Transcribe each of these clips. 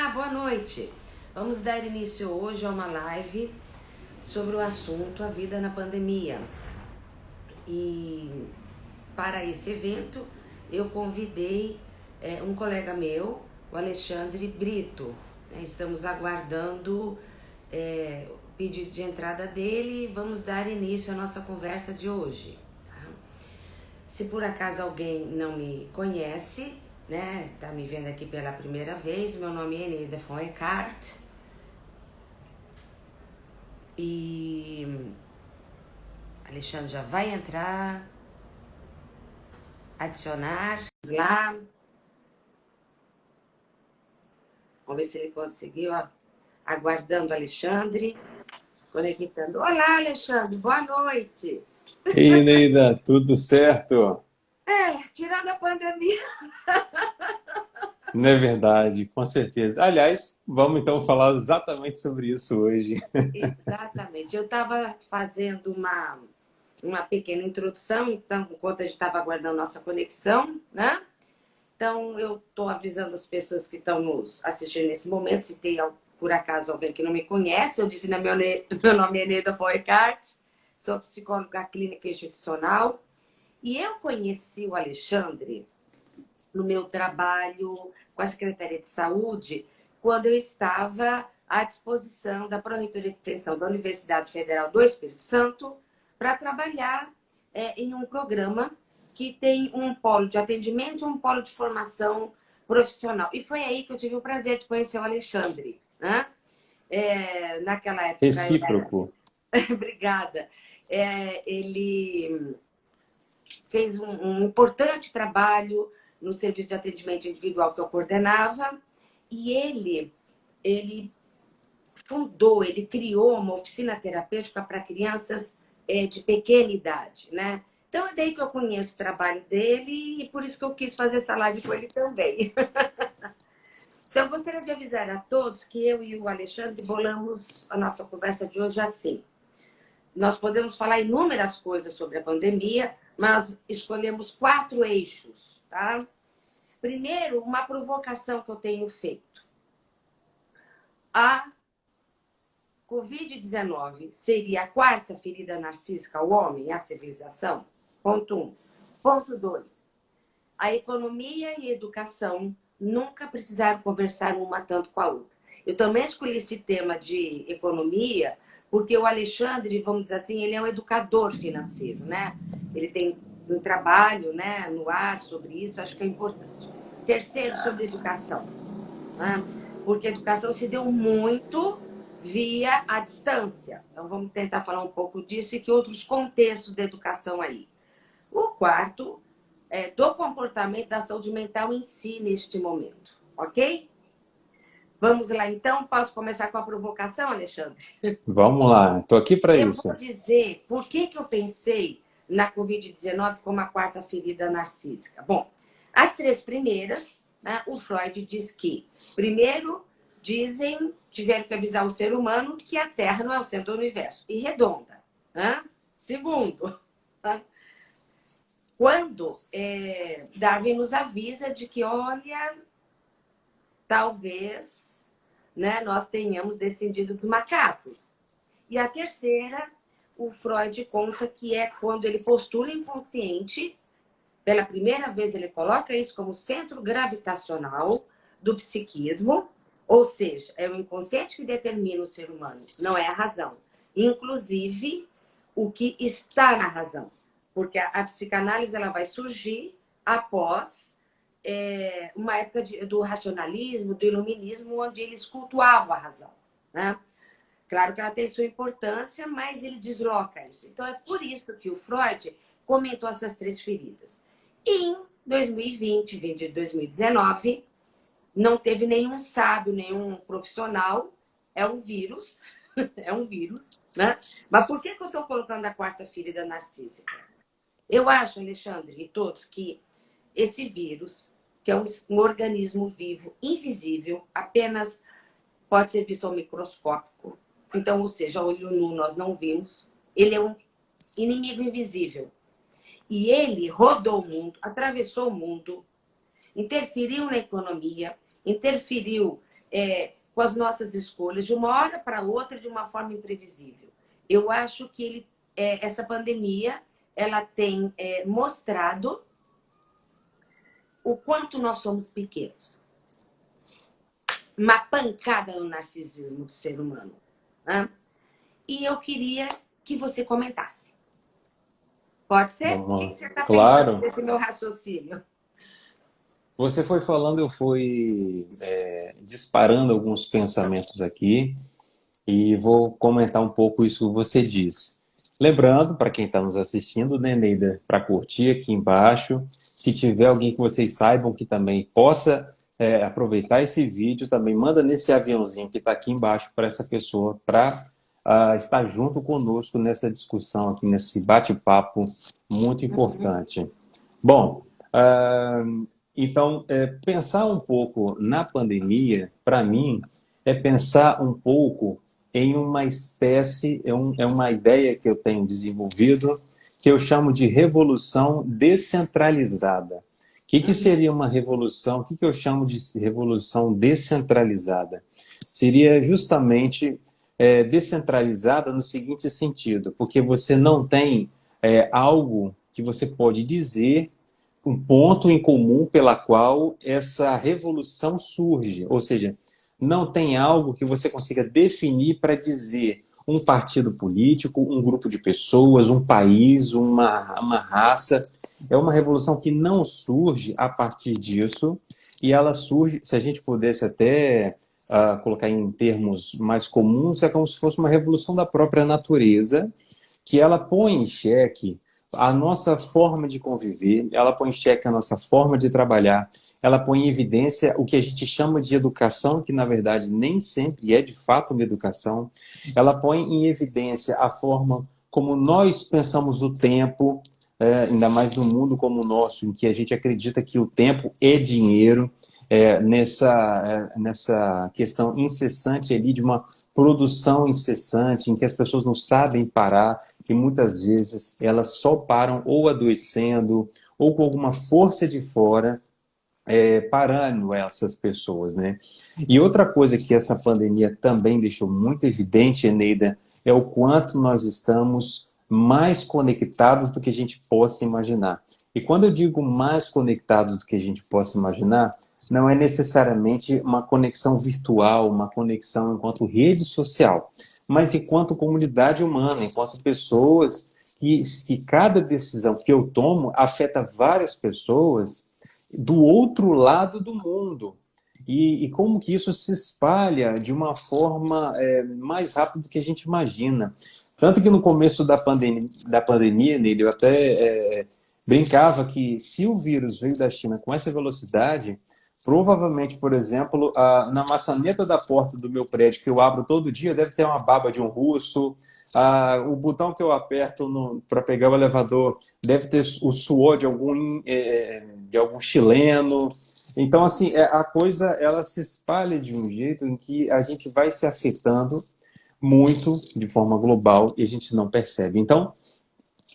Olá, boa noite. Vamos dar início hoje a uma live sobre o assunto A Vida na Pandemia. E para esse evento eu convidei um colega meu, o Alexandre Brito. Estamos aguardando o pedido de entrada dele e vamos dar início à nossa conversa de hoje. Se por acaso alguém não me conhece, né, tá me vendo aqui pela primeira vez, meu nome é Eneida von Eckart e Alexandre já vai entrar, adicionar, vamos lá, vamos ver se ele conseguiu, ó. Aguardando Alexandre, conectando. Olá, Alexandre, boa noite. Ei, Neida, tudo certo? Tirando a pandemia. Não é verdade, com certeza. Aliás, vamos então falar exatamente sobre isso hoje. Exatamente, eu estava fazendo uma pequena introdução, então, enquanto a gente estava aguardando nossa conexão, né? Então, eu estou avisando as pessoas que estão nos assistindo nesse momento, se tem, por acaso, alguém que não me conhece, eu disse, meu nome é Eneida Foicart, sou psicóloga clínica institucional, e eu conheci o Alexandre no meu trabalho com a Secretaria de Saúde, quando eu estava à disposição da Pró-Reitoria de Extensão da Universidade Federal do Espírito Santo para trabalhar em um programa que tem um polo de atendimento e um polo de formação profissional. E foi aí que eu tive o prazer de conhecer o Alexandre, né? Naquela época eu era... Recíproco. Obrigada. Ele fez um importante trabalho no serviço de atendimento individual que eu coordenava, e ele fundou, ele criou uma oficina terapêutica para crianças de pequena idade, né? Então é daí que eu conheço o trabalho dele e por isso que eu quis fazer essa live com ele também. Então eu gostaria de avisar a todos que eu e o Alexandre bolamos a nossa conversa de hoje assim. Nós podemos falar inúmeras coisas sobre a pandemia, mas escolhemos 4 eixos, tá? Primeiro, uma provocação que eu tenho feito. A Covid-19 seria a quarta ferida narcísica ao homem, à civilização? Ponto 1. Ponto 2. A economia e a educação nunca precisaram conversar uma tanto com a outra. Eu também escolhi esse tema de economia porque o Alexandre, vamos dizer assim, ele é um educador financeiro, né? Ele tem um trabalho, né, no ar sobre isso, acho que é importante. Terceiro, sobre educação, né? Porque a educação se deu muito via a distância. Então, vamos tentar falar um pouco disso e que outros contextos da educação aí. O quarto é do comportamento da saúde mental em si neste momento, ok? Vamos lá, então. Posso começar com a provocação, Alexandre? Vamos lá, estou aqui para Eu isso. vou dizer por que eu pensei na Covid-19 como a quarta ferida narcísica. Bom, as 3 primeiras, né, o Freud diz que, primeiro, tiveram que avisar o ser humano que a Terra não é o centro do universo, e redonda. Né? Segundo, tá? Quando Darwin nos avisa de que, olha, talvez, né, nós tenhamos descendido dos macacos. E a terceira, o Freud conta que é quando ele postula inconsciente, pela primeira vez ele coloca isso como centro gravitacional do psiquismo, ou seja, é o inconsciente que determina o ser humano, não é a razão. Inclusive, o que está na razão. Porque a psicanálise ela vai surgir após uma época do racionalismo, do iluminismo, onde eles cultuavam a razão, né? Claro que ela tem sua importância, mas ele desloca isso. Então, é por isso que o Freud comentou essas 3 feridas. E em 2020, 2019, não teve nenhum sábio, nenhum profissional. É um vírus, é um vírus, né? Mas por que eu estou colocando a quarta ferida narcísica? Eu acho, Alexandre, e todos, que esse vírus, que é um organismo vivo, invisível, apenas pode ser visto ao microscópio. Então, ou seja, a olho nu nós não vimos. Ele é um inimigo invisível. E ele rodou o mundo, atravessou o mundo, interferiu na economia, interferiu com as nossas escolhas, de uma hora para outra, de uma forma imprevisível. Eu acho que essa pandemia ela tem mostrado o quanto nós somos pequenos. Uma pancada no narcisismo do ser humano. Né? E eu queria que você comentasse. Pode ser? O que você está pensando Claro. desse meu raciocínio? Você foi falando, eu fui disparando alguns pensamentos aqui e vou comentar um pouco isso que você disse. Lembrando, para quem está nos assistindo, né, Neida, para curtir aqui embaixo, se tiver alguém que vocês saibam que também possa aproveitar esse vídeo, também manda nesse aviãozinho que está aqui embaixo para essa pessoa, para estar junto conosco nessa discussão aqui, nesse bate-papo muito importante. Bom, então, pensar um pouco na pandemia, para mim, é pensar um pouco em uma espécie, é uma ideia que eu tenho desenvolvido, que eu chamo de revolução descentralizada. O que seria uma revolução? O que eu chamo de revolução descentralizada? Seria justamente descentralizada no seguinte sentido, porque você não tem algo que você pode dizer, um ponto em comum pela qual essa revolução surge, ou seja, não tem algo que você consiga definir para dizer um partido político, um grupo de pessoas, um país, uma raça. É uma revolução que não surge a partir disso, e ela surge, se a gente pudesse até colocar em termos mais comuns, é como se fosse uma revolução da própria natureza, que ela põe em xeque a nossa forma de conviver, ela põe em xeque a nossa forma de trabalhar, ela põe em evidência o que a gente chama de educação, que na verdade nem sempre é de fato uma educação, ela põe em evidência a forma como nós pensamos o tempo, ainda mais num mundo como o nosso, em que a gente acredita que o tempo é dinheiro, nessa questão incessante ali de uma produção incessante, em que as pessoas não sabem parar, e muitas vezes elas só param ou adoecendo, ou com alguma força de fora, parando essas pessoas, né? E outra coisa que essa pandemia também deixou muito evidente, Eneida, é o quanto nós estamos mais conectados do que a gente possa imaginar. E quando eu digo mais conectados do que a gente possa imaginar, não é necessariamente uma conexão virtual, uma conexão enquanto rede social, mas enquanto comunidade humana, enquanto pessoas que cada decisão que eu tomo afeta várias pessoas do outro lado do mundo. E como que isso se espalha de uma forma mais rápida do que a gente imagina. Tanto que no começo da pandemia, Nele, eu até brincava que se o vírus veio da China com essa velocidade, provavelmente, por exemplo, na maçaneta da porta do meu prédio, que eu abro todo dia, deve ter uma baba de um russo, o botão que eu aperto para pegar o elevador deve ter o suor de algum chileno. Então, assim, a coisa ela se espalha de um jeito em que a gente vai se afetando muito de forma global e a gente não percebe. Então,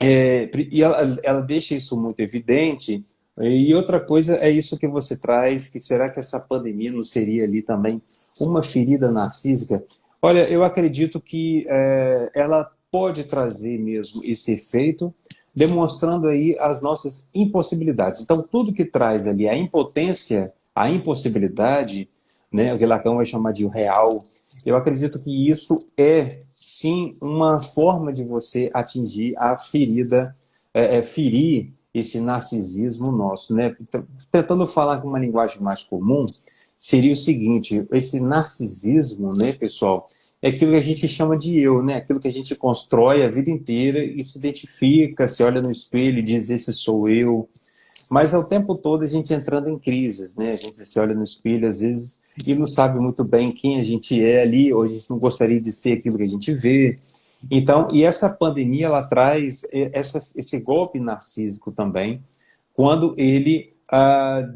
e ela deixa isso muito evidente. E outra coisa é isso que você traz, que será que essa pandemia não seria ali também uma ferida narcísica? Olha, eu acredito que ela pode trazer mesmo esse efeito, demonstrando aí as nossas impossibilidades. Então, tudo que traz ali a impotência, a impossibilidade, né, o que Lacan vai chamar de real, eu acredito que isso é, sim, uma forma de você atingir a ferida, ferir esse narcisismo nosso, né? Tentando falar com uma linguagem mais comum, seria o seguinte: esse narcisismo, né, pessoal, é aquilo que a gente chama de eu, né? Aquilo que a gente constrói a vida inteira e se identifica, se olha no espelho e diz: esse sou eu. Mas ao tempo todo a gente entrando em crises, né? A gente se olha no espelho às vezes e não sabe muito bem quem a gente é ali, ou a gente não gostaria de ser aquilo que a gente vê. Então, e essa pandemia ela traz esse golpe narcísico também, quando ele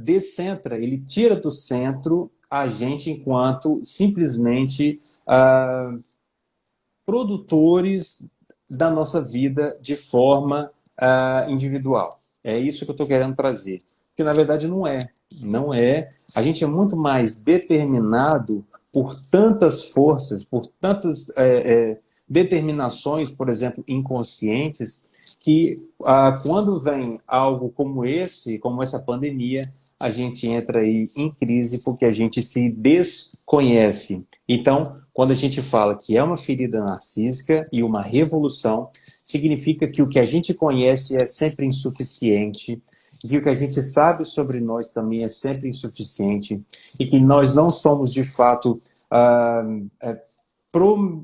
descentra, ele tira do centro a gente enquanto simplesmente produtores da nossa vida de forma individual. É isso que eu estou querendo trazer. Que na verdade não é. Não é. A gente é muito mais determinado por tantas forças, por tantas determinações, por exemplo, inconscientes, que quando vem algo como esse, como essa pandemia, a gente entra aí em crise porque a gente se desconhece. Então, quando a gente fala que é uma ferida narcísica e uma revolução, significa que o que a gente conhece é sempre insuficiente, que o que a gente sabe sobre nós também é sempre insuficiente e que nós não somos, de fato,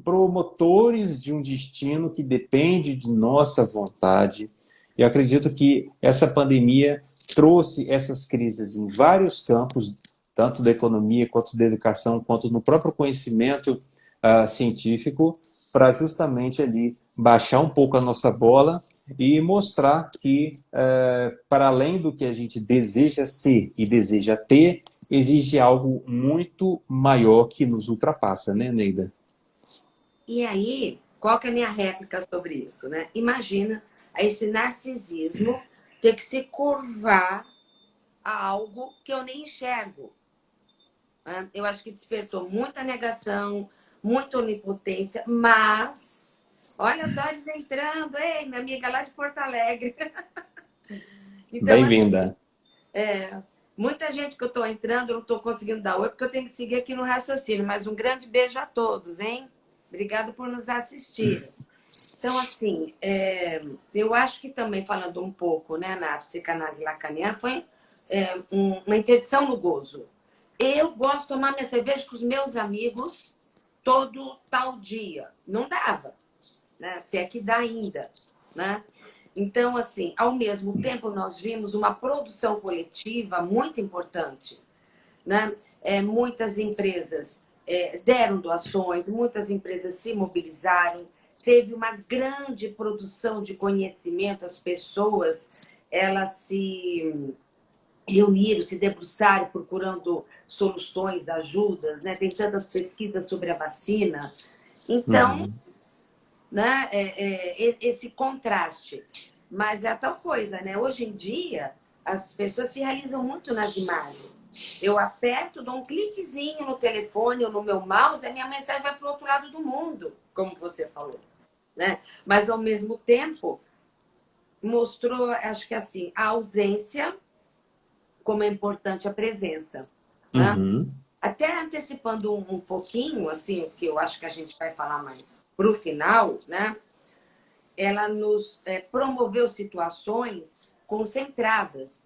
promotores de um destino que depende de nossa vontade. Eu acredito que essa pandemia trouxe essas crises em vários campos, tanto da economia, quanto da educação, quanto no próprio conhecimento científico, para justamente ali baixar um pouco a nossa bola e mostrar que, para além do que a gente deseja ser e deseja ter, existe algo muito maior que nos ultrapassa, né, Neida? E aí, qual que é a minha réplica sobre isso, né? Imagina esse narcisismo ter que se curvar a algo que eu nem enxergo. Né? Eu acho que despertou muita negação, muita onipotência, mas olha o Doris entrando, ei, minha amiga lá de Porto Alegre. Então, assim, Bem-vinda. muita gente que eu estou entrando, eu não estou conseguindo dar oi, porque eu tenho que seguir aqui no raciocínio. Mas um grande beijo a todos, hein? Obrigado por nos assistir. Então, assim, eu acho que também, falando um pouco, né, na psicanálise lacaniana, foi uma interdição no gozo. Eu gosto de tomar minha cerveja com os meus amigos todo tal dia. Não dava, né? Se é que dá ainda, né? Então, assim, ao mesmo tempo, nós vimos uma produção coletiva muito importante, né? Muitas empresas deram doações, muitas empresas se mobilizaram, teve uma grande produção de conhecimento, as pessoas elas se reuniram, se debruçaram procurando soluções, ajudas, né? Tem tantas pesquisas sobre a vacina. Então, Uhum. né? Esse contraste. Mas é a tal coisa, né? Hoje em dia, as pessoas se realizam muito nas imagens. Eu aperto, dou um cliquezinho no telefone ou no meu mouse, a minha mensagem vai para o outro lado do mundo, como você falou. Né? Mas, ao mesmo tempo, mostrou, acho que assim, a ausência, como é importante a presença. Né? Uhum. Até antecipando um pouquinho, assim, o que eu acho que a gente vai falar mais para o final, né? Ela nos promoveu situações concentradas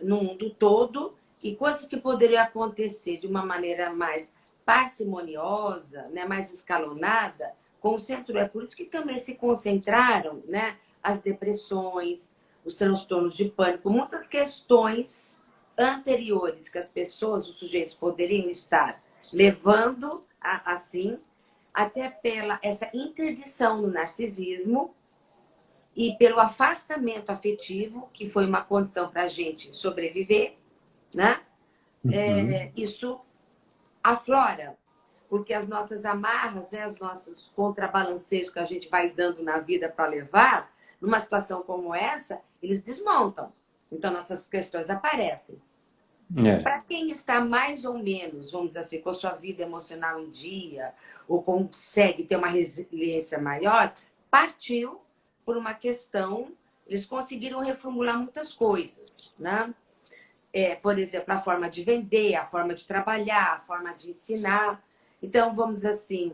no mundo todo e coisas que poderiam acontecer de uma maneira mais parcimoniosa, né, mais escalonada, concentrou. É por isso que também se concentraram, né, as depressões, os transtornos de pânico, muitas questões anteriores que as pessoas, os sujeitos poderiam estar levando assim, até pela essa interdição no narcisismo e pelo afastamento afetivo, que foi uma condição para a gente sobreviver, né? Uhum. Isso aflora, porque as nossas amarras, né, os nossos contrabalanceios que a gente vai dando na vida para levar, numa situação como essa, eles desmontam. Então, nossas questões aparecem. É. Para quem está mais ou menos, vamos dizer assim, com a sua vida emocional em dia, ou consegue ter uma resiliência maior, partiu por uma questão, eles conseguiram reformular muitas coisas, né? Por exemplo, a forma de vender, a forma de trabalhar, a forma de ensinar. Então, vamos dizer assim,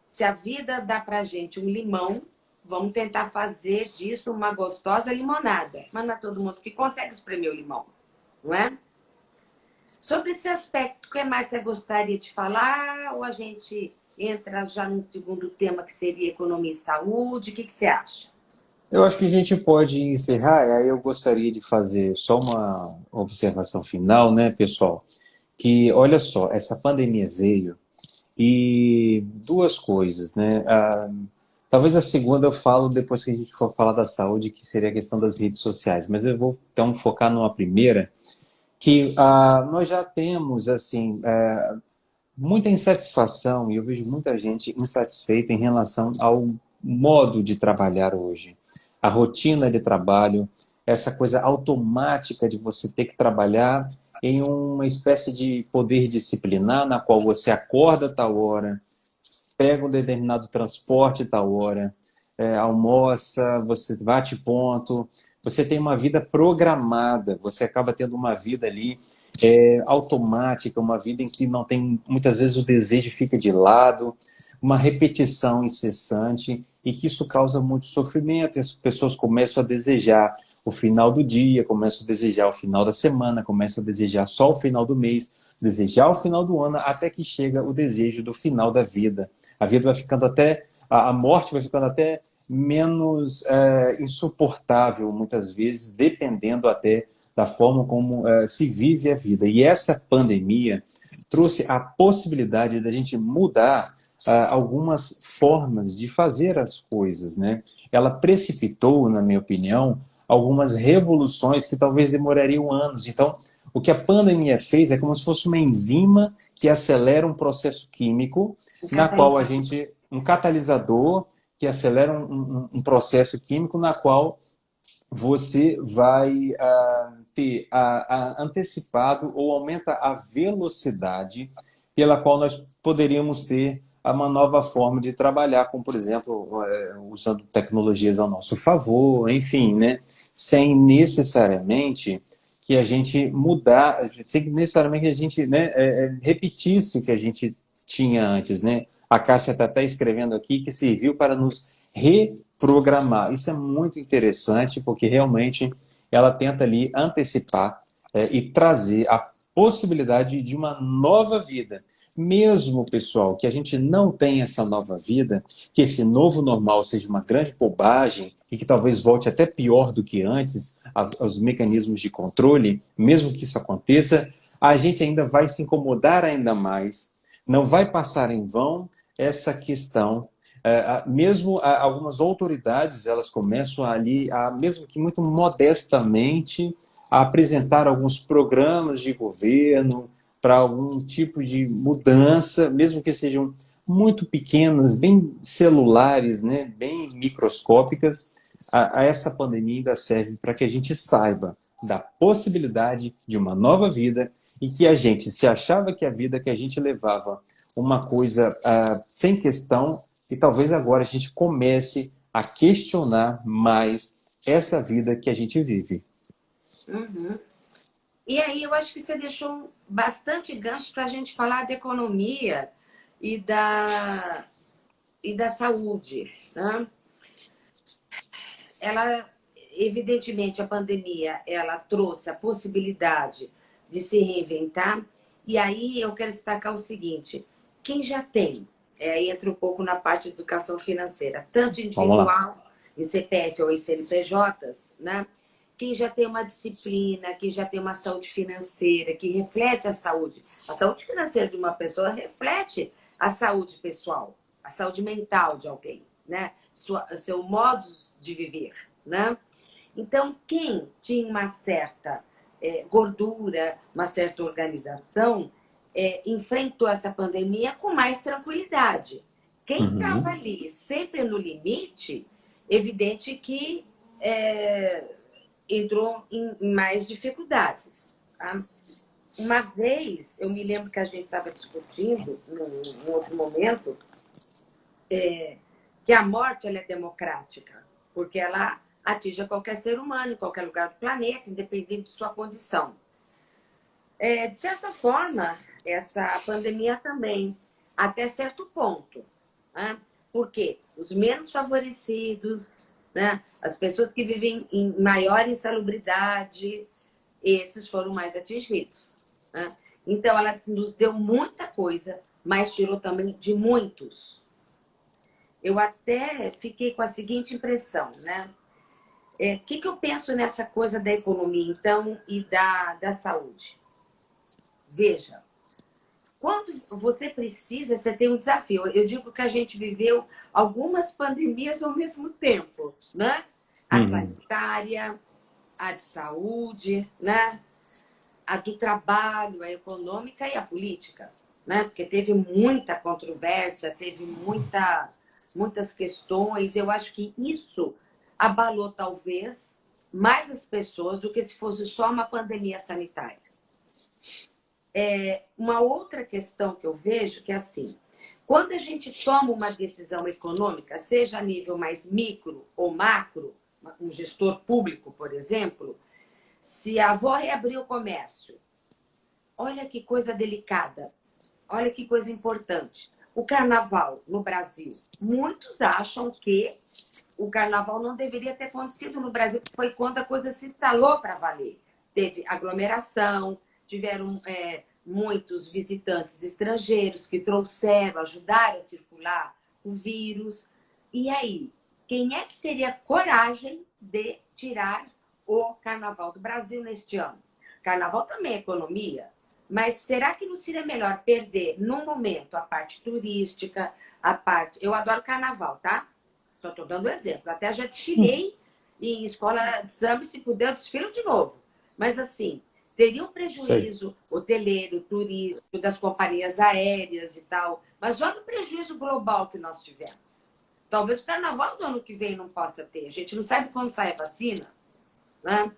se a vida dá para gente um limão, vamos tentar fazer disso uma gostosa limonada. Mas não é todo mundo que consegue espremer o limão, não é? Sobre esse aspecto, o que mais você gostaria de falar? Ou a gente entra já no segundo tema, que seria economia e saúde? O que você acha? Eu acho que a gente pode encerrar, e aí eu gostaria de fazer só uma observação final, né, pessoal? Que, olha só, essa pandemia veio e duas coisas, né? Talvez a segunda eu falo depois que a gente for falar da saúde, que seria a questão das redes sociais, mas eu vou então focar numa primeira, que nós já temos, assim, muita insatisfação, e eu vejo muita gente insatisfeita em relação ao modo de trabalhar hoje. A rotina de trabalho, essa coisa automática de você ter que trabalhar em uma espécie de poder disciplinar, na qual você acorda a tal hora, pega um determinado transporte a tal hora, almoça, você bate ponto, você tem uma vida programada, você acaba tendo uma vida ali automática, uma vida em que não tem, muitas vezes o desejo fica de lado, uma repetição incessante, e que isso causa muito sofrimento, e as pessoas começam a desejar o final do dia, começam a desejar o final da semana, começam a desejar só o final do mês, desejar o final do ano, até que chega o desejo do final da vida. A vida vai ficando até, a morte vai ficando até menos insuportável, muitas vezes, dependendo até da forma como se vive a vida. E essa pandemia trouxe a possibilidade da gente mudar algumas formas de fazer as coisas, né? Ela precipitou, na minha opinião, algumas revoluções que talvez demorariam anos. Então, o que a pandemia fez é como se fosse uma enzima que acelera um processo químico, na qual a gente, um catalisador que acelera um processo químico na qual você vai ter antecipado ou aumenta a velocidade pela qual nós poderíamos ter uma nova forma de trabalhar, como, por exemplo, usando tecnologias ao nosso favor, enfim, né? Sem necessariamente que a gente mudar, sem que necessariamente a gente, né, repetisse o que a gente tinha antes, né? A Cássia está até escrevendo aqui que serviu para nos reprogramar. Isso é muito interessante, porque realmente ela tenta ali antecipar e trazer a possibilidade de uma nova vida. Mesmo, pessoal, que a gente não tenha essa nova vida, que esse novo normal seja uma grande bobagem e que talvez volte até pior do que antes, os mecanismos de controle, mesmo que isso aconteça, a gente ainda vai se incomodar ainda mais. Não vai passar em vão essa questão. Mesmo algumas autoridades, elas começam ali, mesmo que muito modestamente, a apresentar alguns programas de governo para algum tipo de mudança, mesmo que sejam muito pequenas, bem celulares, né, bem microscópicas. Essa pandemia ainda serve para que a gente saiba da possibilidade de uma nova vida e que a gente, se achava que a vida que a gente levava uma coisa sem questão, e talvez agora a gente comece a questionar mais essa vida que a gente vive. Uhum. E aí eu acho que você deixou bastante gancho para a gente falar da economia e da saúde. Né? Ela, evidentemente, a pandemia, ela trouxe a possibilidade de se reinventar. E aí eu quero destacar o seguinte: quem já tem, entra um pouco na parte de educação financeira, tanto Vamos lá. individual, em CPF ou em CNPJs, né? Quem já tem uma disciplina, quem já tem uma saúde financeira, que reflete a saúde. A saúde financeira de uma pessoa reflete a saúde pessoal, a saúde mental de alguém, né? Seu modo de viver, né? Então, quem tinha uma certa gordura, uma certa organização, enfrentou essa pandemia com mais tranquilidade. Quem estava Uhum. ali sempre no limite, evidente que entrou em mais dificuldades. Tá? Uma vez, eu me lembro que a gente estava discutindo, num outro momento, que a morte ela é democrática, porque ela atinge qualquer ser humano, em qualquer lugar do planeta, independente de sua condição. De certa forma, essa pandemia também, até certo ponto. Né? Porque os menos favorecidos, né? As pessoas que vivem em maior insalubridade, esses foram mais atingidos. Né? Então, ela nos deu muita coisa, mas tirou também de muitos. Eu até fiquei com a seguinte impressão, né? O que eu penso nessa coisa da economia, então, e da saúde? Veja, quando você precisa, você tem um desafio. Eu digo que a gente viveu algumas pandemias ao mesmo tempo, né? A Uhum. sanitária, a de saúde, né? A do trabalho, a econômica e a política, né? Porque teve muita controvérsia, teve muitas questões. Eu acho que isso abalou talvez mais as pessoas do que se fosse só uma pandemia sanitária. uma outra questão que eu vejo que é assim, quando a gente toma uma decisão econômica, seja a nível mais micro ou macro, um gestor público, por exemplo, se a avó reabrir o comércio, olha que coisa delicada, olha que coisa importante. O carnaval no Brasil, muitos acham que o carnaval não deveria ter acontecido no Brasil, foi quando a coisa se instalou para valer. Teve aglomeração, tiveram muitos visitantes estrangeiros que trouxeram, ajudaram a circular o vírus. E aí, quem é que teria coragem de tirar o carnaval do Brasil neste ano? Carnaval também é economia, mas será que não seria melhor perder, num momento, a parte turística, a parte... Eu adoro carnaval, tá? Só estou dando exemplo. Até já desfilei em escola de samba, se puder, eu desfilo de novo. Mas, assim, teria um prejuízo hoteleiro, turístico, das companhias aéreas e tal. Mas olha o prejuízo global que nós tivemos. Talvez o carnaval do ano que vem não possa ter. A gente não sabe quando sai a vacina, né?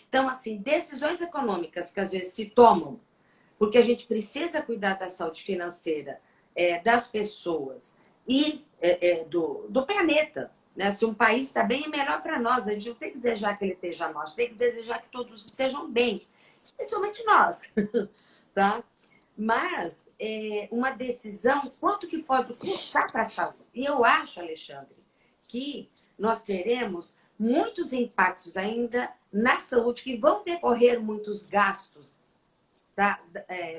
Então, assim, decisões econômicas que às vezes se tomam porque a gente precisa cuidar da saúde financeira das pessoas e do planeta. Né? Se um país está bem, é melhor para nós. A gente não tem que desejar que ele esteja mal, a gente tem que desejar que todos estejam bem, especialmente nós. Tá? Mas uma decisão, quanto que pode custar para a saúde? E eu acho, Alexandre, que nós teremos muitos impactos ainda na saúde, que vão decorrer muitos gastos. Tá?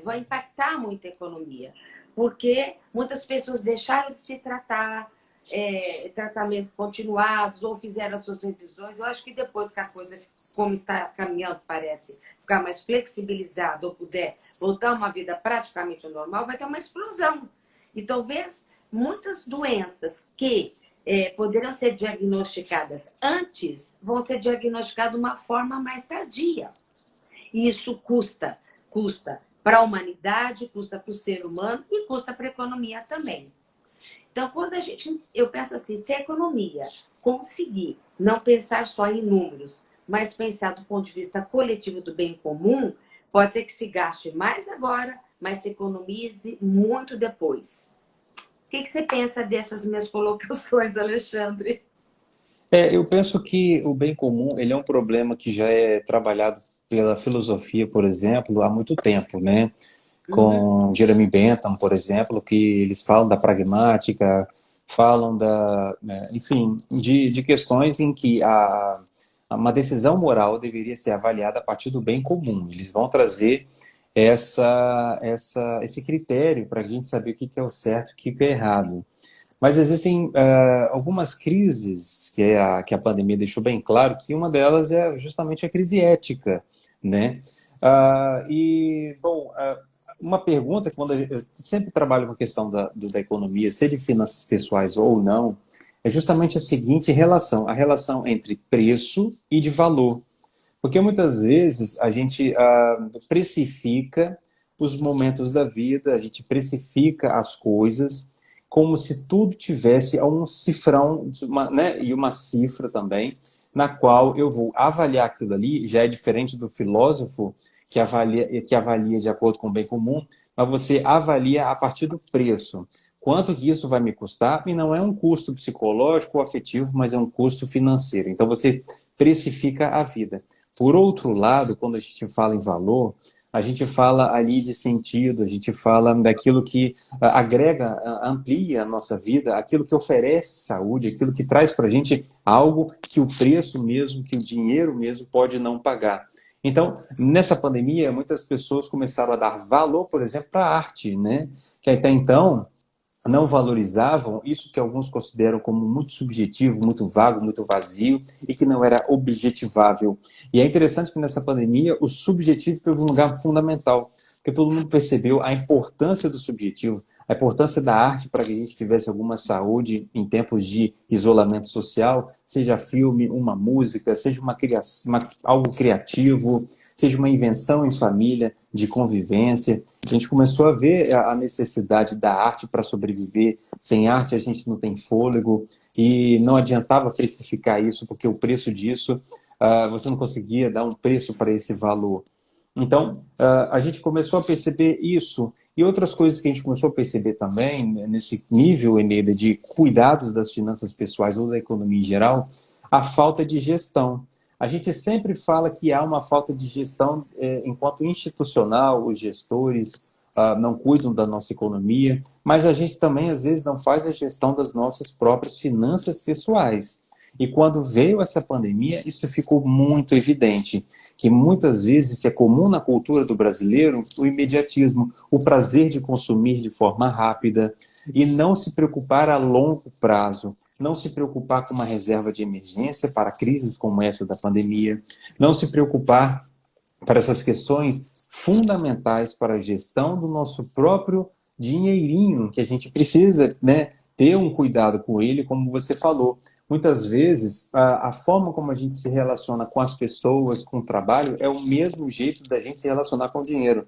Vai impactar muito a economia, porque muitas pessoas deixaram de se tratar, tratamento continuados, ou fizeram as suas revisões. Eu acho que depois que a coisa, como está caminhando, parece ficar mais flexibilizada, ou puder voltar a uma vida praticamente normal, vai ter uma explosão. E talvez muitas doenças que poderiam ser diagnosticadas antes, vão ser diagnosticadas de uma forma mais tardia. E isso custa para a humanidade, custa para o ser humano e custa para a economia também. Então, quando eu penso assim, se a economia conseguir não pensar só em números, mas pensar do ponto de vista coletivo do bem comum, pode ser que se gaste mais agora, mas se economize muito depois. O que você pensa dessas minhas colocações, Alexandre? Eu penso que o bem comum ele é um problema que já é trabalhado pela filosofia, por exemplo, há muito tempo, né? Com Jeremy Bentham, por exemplo, que eles falam da pragmática, falam enfim, de questões em que uma decisão moral deveria ser avaliada a partir do bem comum. Eles vão trazer esse critério para a gente saber o que é o certo e o que é errado. Mas existem algumas crises que a pandemia deixou bem claro, que uma delas é justamente a crise ética, né? Uma pergunta, quando eu sempre trabalho com a questão da economia, seja de finanças pessoais ou não, é justamente a seguinte relação, a relação entre preço e de valor. Porque muitas vezes a gente precifica os momentos da vida, a gente precifica as coisas como se tudo tivesse um cifrão, né, e uma cifra também, na qual eu vou avaliar aquilo ali. Já é diferente do filósofo que avalia de acordo com o bem comum, mas você avalia a partir do preço. Quanto que isso vai me custar? E não é um custo psicológico ou afetivo, mas é um custo financeiro. Então você precifica a vida. Por outro lado, quando a gente fala em valor, a gente fala ali de sentido, a gente fala daquilo que agrega, amplia a nossa vida, aquilo que oferece saúde, aquilo que traz para a gente algo que o preço mesmo, que o dinheiro mesmo pode não pagar. Então, nessa pandemia, muitas pessoas começaram a dar valor, por exemplo, para a arte, né? Que até então não valorizavam isso que alguns consideram como muito subjetivo, muito vago, muito vazio e que não era objetivável. E é interessante que nessa pandemia o subjetivo teve um lugar fundamental, porque todo mundo percebeu a importância do subjetivo, a importância da arte para que a gente tivesse alguma saúde em tempos de isolamento social, seja filme, uma música, seja algo criativo, seja uma invenção em família, de convivência. A gente começou a ver a necessidade da arte para sobreviver. Sem arte a gente não tem fôlego e não adiantava precificar isso, porque o preço disso, você não conseguia dar um preço para esse valor. Então, a gente começou a perceber isso. E outras coisas que a gente começou a perceber também, né, nesse nível, Eneida, de cuidados das finanças pessoais ou da economia em geral, a falta de gestão. A gente sempre fala que há uma falta de gestão enquanto institucional, os gestores não cuidam da nossa economia, mas a gente também, às vezes, não faz a gestão das nossas próprias finanças pessoais. E quando veio essa pandemia, isso ficou muito evidente, que muitas vezes isso é comum na cultura do brasileiro, o imediatismo, o prazer de consumir de forma rápida e não se preocupar a longo prazo, não se preocupar com uma reserva de emergência para crises como essa da pandemia, não se preocupar para essas questões fundamentais para a gestão do nosso próprio dinheirinho, que a gente precisa, né, ter um cuidado com ele, como você falou. Muitas vezes, a forma como a gente se relaciona com as pessoas, com o trabalho, é o mesmo jeito da gente se relacionar com o dinheiro.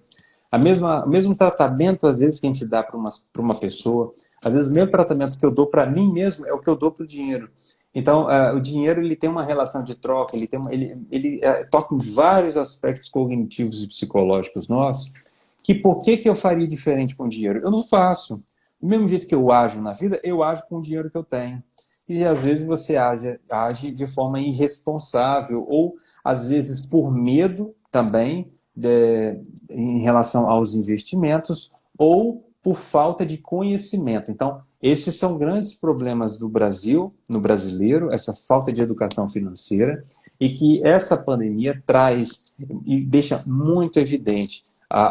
O mesmo tratamento, às vezes, que a gente dá para uma pessoa, às vezes, o mesmo tratamento que eu dou para mim mesmo é o que eu dou para o dinheiro. Então, o dinheiro ele tem uma relação de troca, ele toca em vários aspectos cognitivos e psicológicos nossos, que por que eu faria diferente com o dinheiro? Eu não faço. Do mesmo jeito que eu ajo na vida, eu ajo com o dinheiro que eu tenho. E às vezes você age de forma irresponsável, ou às vezes por medo também, em relação aos investimentos, ou por falta de conhecimento. Então, esses são grandes problemas do Brasil, no brasileiro, essa falta de educação financeira, e que essa pandemia traz e deixa muito evidente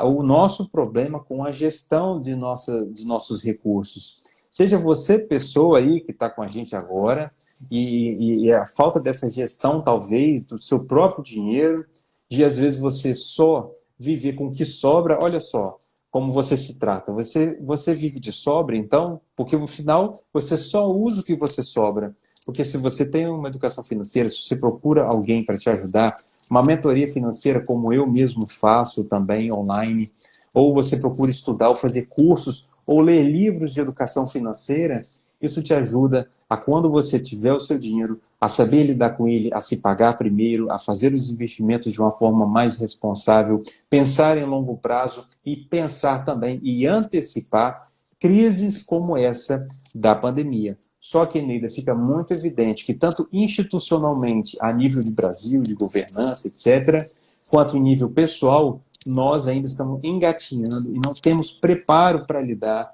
o nosso problema com a gestão dos nossos recursos. Seja você, pessoa aí que está com a gente agora, e a falta dessa gestão, talvez, do seu próprio dinheiro, de às vezes você só viver com o que sobra. Olha só como você se trata. Você vive de sobra, então, porque no final você só usa o que você sobra. Porque se você tem uma educação financeira, se você procura alguém para te ajudar, uma mentoria financeira como eu mesmo faço também online, ou você procura estudar ou fazer cursos ou ler livros de educação financeira, isso te ajuda a, quando você tiver o seu dinheiro, a saber lidar com ele, a se pagar primeiro, a fazer os investimentos de uma forma mais responsável, pensar em longo prazo e pensar também e antecipar crises como essa da pandemia. Só que, Neida, fica muito evidente que tanto institucionalmente, a nível de Brasil, de governança, etc., quanto em nível pessoal, nós ainda estamos engatinhando e não temos preparo para lidar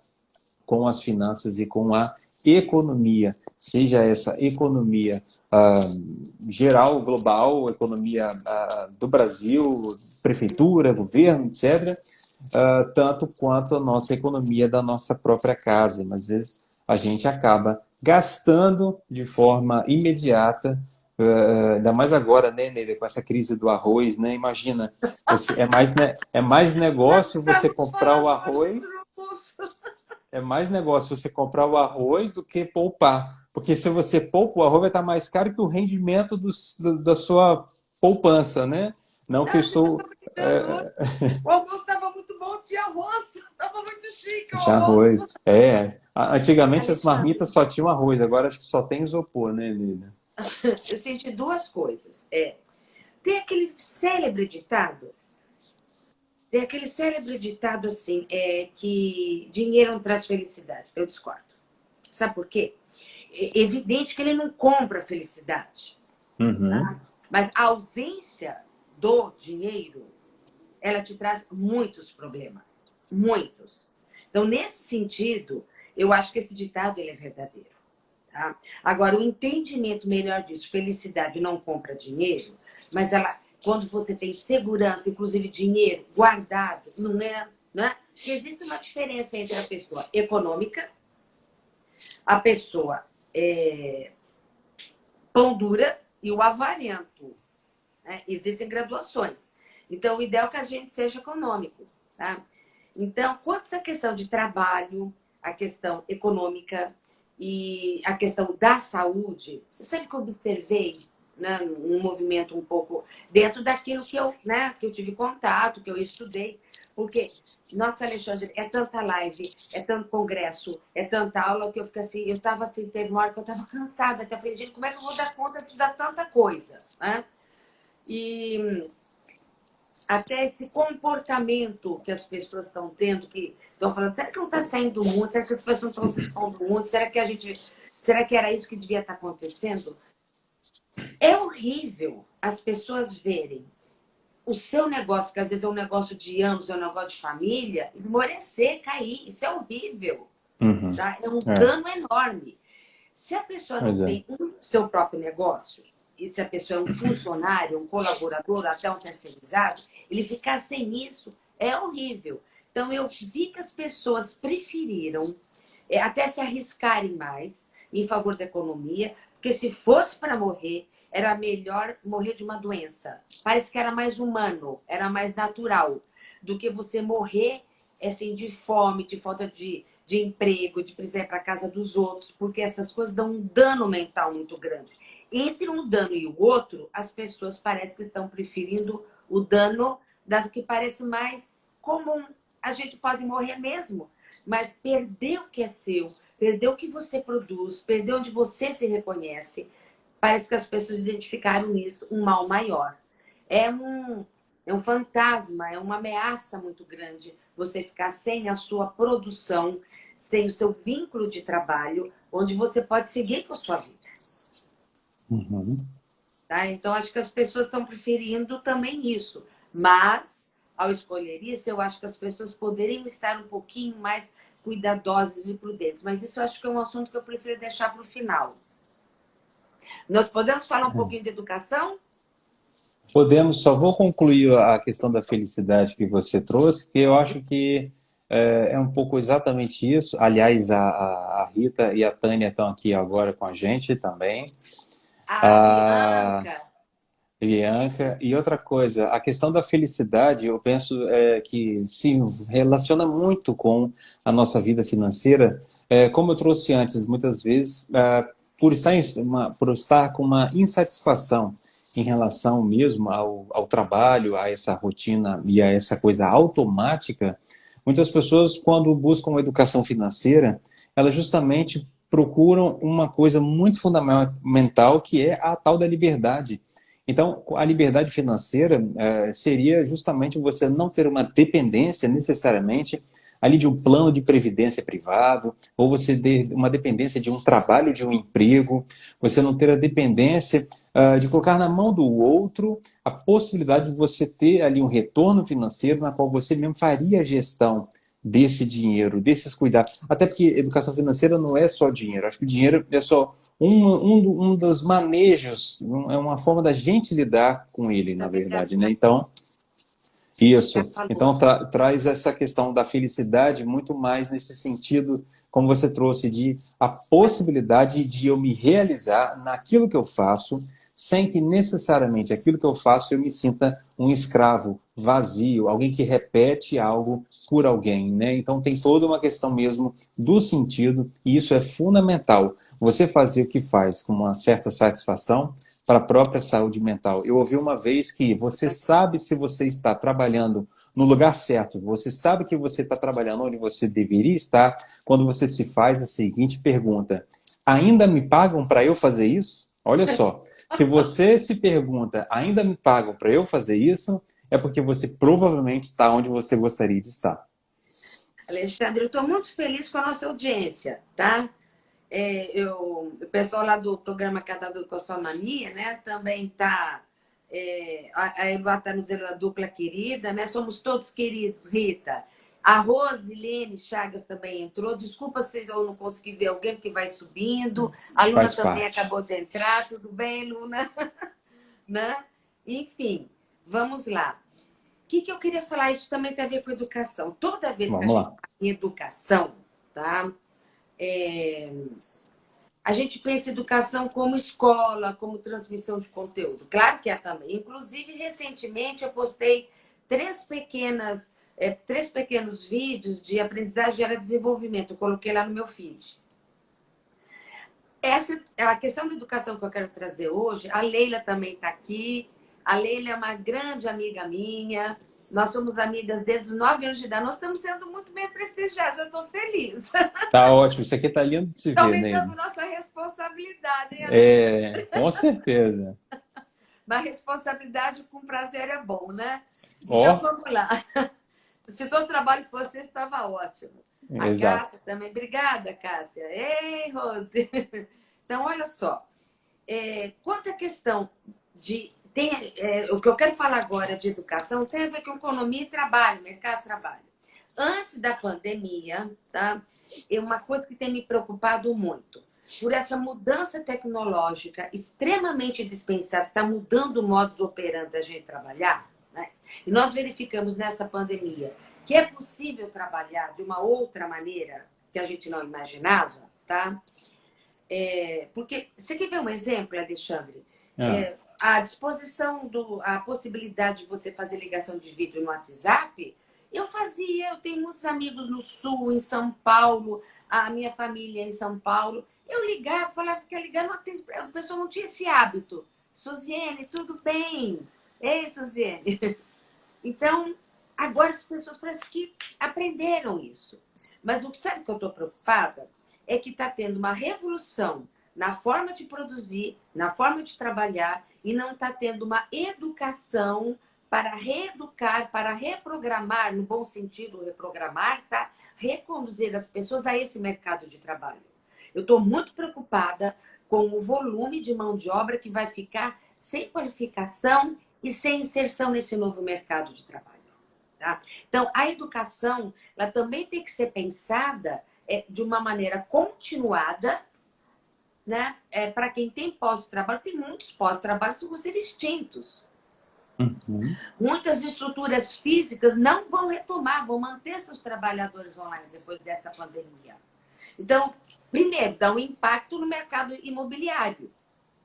com as finanças e com a economia, seja essa economia geral, global, economia do Brasil, prefeitura, governo, etc., tanto quanto a nossa economia da nossa própria casa. Mas, às vezes, a gente acaba gastando de forma imediata, ainda mais agora, né, Neide, com essa crise do arroz, né? Imagina, é mais Nós negócio você estamos comprar o falando hoje arroz, sobre o curso. é mais negócio você comprar o arroz do que poupar. Porque se você poupa, o arroz vai estar mais caro que o rendimento da sua poupança, né? Não que eu A gente estou. estava brincando hoje. O almoço estava muito bom, tinha arroz. Estava muito chique o Tinha almoço. arroz. Antigamente as Alexandre, marmitas só tinham arroz, agora acho que só tem isopor, né, Lívia? eu senti duas coisas. Tem aquele célebre ditado, assim, que dinheiro não traz felicidade. Eu discordo. Sabe por quê? É evidente que ele não compra felicidade, Uhum. tá? Mas a ausência do dinheiro, ela te traz muitos problemas. Muitos. Então, nesse sentido, eu acho que esse ditado ele é verdadeiro. Tá? Agora, o entendimento melhor disso, felicidade não compra dinheiro, mas ela, quando você tem segurança, inclusive dinheiro guardado, não é, né? Porque existe uma diferença entre a pessoa econômica, a pessoa pão dura e o avarento. Né? Existem graduações. Então, o ideal é que a gente seja econômico. Tá? Então, quanto a essa questão de trabalho, a questão econômica e a questão da saúde, você sabe que eu observei, né, um movimento um pouco dentro daquilo que eu tive contato, que eu estudei, porque, nossa, Alexandre, é tanta live, é tanto congresso, é tanta aula que eu fiquei assim, eu estava assim, teve uma hora que eu estava cansada, até falei, gente, como é que eu vou dar conta de dar tanta coisa, né? E até esse comportamento que as pessoas estão tendo, que estão falando, será que não está saindo do mundo? Será que as pessoas não estão se expondo do mundo? Será que era isso que devia estar acontecendo? É horrível as pessoas verem o seu negócio, que às vezes é um negócio de anos, é um negócio de família, esmorecer, cair. Isso é horrível. Uhum. Tá? É um dano enorme. Se a pessoa não tem seu próprio negócio, e se a pessoa é um funcionário, um colaborador, até um terceirizado, ele ficar sem isso é horrível. Então, eu vi que as pessoas preferiram até se arriscarem mais em favor da economia, porque se fosse para morrer, era melhor morrer de uma doença. Parece que era mais humano, era mais natural, do que você morrer assim, de fome, de falta de emprego, de precisar ir para a casa dos outros, porque essas coisas dão um dano mental muito grande. Entre um dano e o outro, as pessoas parecem que estão preferindo o dano das que parece mais comum. A gente pode morrer mesmo, mas perder o que é seu, perder o que você produz, perder onde você se reconhece, parece que as pessoas identificaram nisso um mal maior. É um fantasma, é uma ameaça muito grande você ficar sem a sua produção, sem o seu vínculo de trabalho, onde você pode seguir com a sua vida. Uhum. Tá? Então, acho que as pessoas estão preferindo também isso. Mas, ao escolher isso, eu acho que as pessoas poderiam estar um pouquinho mais cuidadosas e prudentes. Mas isso eu acho que é um assunto que eu prefiro deixar para o final. Nós podemos falar um pouquinho de educação? Podemos, só vou concluir a questão da felicidade que você trouxe, que eu acho que é um pouco exatamente isso. Aliás, a Rita e a Tânia estão aqui agora com a gente também. A Bianca. Bianca. E outra coisa, a questão da felicidade, eu penso que se relaciona muito com a nossa vida financeira. Como eu trouxe antes, muitas vezes, por estar com uma insatisfação em relação mesmo ao trabalho, a essa rotina e a essa coisa automática, muitas pessoas, quando buscam educação financeira, elas justamente procuram uma coisa muito fundamental, que é a tal da liberdade. Então, a liberdade financeira seria justamente você não ter uma dependência necessariamente ali de um plano de previdência privado, ou você ter uma dependência de um trabalho, de um emprego, você não ter a dependência de colocar na mão do outro a possibilidade de você ter ali um retorno financeiro na qual você mesmo faria a gestão desse dinheiro, desses cuidados. Até porque educação financeira não é só dinheiro. Acho que o dinheiro é só um dos manejos, é uma forma da gente lidar com ele, na verdade, né? Então, isso. Então, traz essa questão da felicidade muito mais nesse sentido, como você trouxe, de a possibilidade de eu me realizar naquilo que eu faço, sem que necessariamente aquilo que eu faço eu me sinta um escravo, vazio, alguém que repete algo por alguém, né? Então tem toda uma questão mesmo do sentido, e isso é fundamental. Você fazer o que faz com uma certa satisfação para a própria saúde mental. Eu ouvi uma vez que você sabe se você está trabalhando no lugar certo, você sabe que você está trabalhando onde você deveria estar, quando você se faz a seguinte pergunta: ainda me pagam para eu fazer isso? Olha só, se você se pergunta, ainda me pagam para eu fazer isso, é porque você provavelmente está onde você gostaria de estar. Alexandre, eu estou muito feliz com a nossa audiência, tá? O pessoal lá do programa Catador com a Sua Mania, né? Também está. A Eva está nos dizendo a dupla querida, né? Somos todos queridos, Rita. A Rosilene Chagas também entrou. Desculpa se eu não consegui ver alguém, porque vai subindo. A Luna Faz também parte. acabou de entrar. Tudo bem, Luna? Né? Enfim, vamos lá. O que eu queria falar? Isso também tem a ver com educação. Toda vez que a Vamos gente lá. fala em educação, tá? A gente pensa em educação como escola, como transmissão de conteúdo. Claro que é também. Inclusive, recentemente, eu postei três pequenos vídeos de aprendizagem gera desenvolvimento. Eu coloquei lá no meu feed. Essa é a questão da educação que eu quero trazer hoje. A Leila também está aqui. A Leila é uma grande amiga minha. Nós somos amigas desde os 9 anos de idade. Nós estamos sendo muito bem prestigiados. Eu estou feliz. Tá ótimo. Isso aqui tá lindo de se Está ver, né? aumentando nossa responsabilidade, hein, Ale? Com certeza. Mas responsabilidade com prazer é bom, né? Ó, Então, vamos lá. Se todo trabalho fosse esse, estava ótimo. A exato. Cássia também. Obrigada, Cássia. Ei, Rose. Então, olha só. Quanto à questão de... o que eu quero falar agora de educação tem a ver com economia e trabalho, mercado de trabalho. Antes da pandemia, tá? É uma coisa que tem me preocupado muito. Por essa mudança tecnológica extremamente dispensável, está mudando o modus operandi da gente trabalhar, né? E nós verificamos nessa pandemia que é possível trabalhar de uma outra maneira que a gente não imaginava, tá? Porque você quer ver um exemplo, Alexandre? Ah, A disposição a possibilidade de você fazer ligação de vídeo no WhatsApp, eu fazia, eu tenho muitos amigos no Sul, em São Paulo, a minha família em São Paulo. Eu ligava, falava que ia ligar, a pessoa não tinha esse hábito. Suziene, tudo bem? Ei, Suziene. Então, agora as pessoas parece que aprenderam isso. Mas sabe o que eu estou preocupada? É que está tendo uma revolução na forma de produzir, na forma de trabalhar, e não está tendo uma educação para reeducar, para reprogramar, no bom sentido, reprogramar, tá? Reconduzir as pessoas a esse mercado de trabalho. Eu estou muito preocupada com o volume de mão de obra que vai ficar sem qualificação e sem inserção nesse novo mercado de trabalho. Tá? Então, a educação ela também tem que ser pensada de uma maneira continuada, né? Para quem tem pós-trabalho, tem muitos pós-trabalhos que vão ser extintos. uhum. Muitas estruturas físicas não vão retomar, vão manter seus trabalhadores online depois dessa pandemia. Então, primeiro, dá um impacto no mercado imobiliário.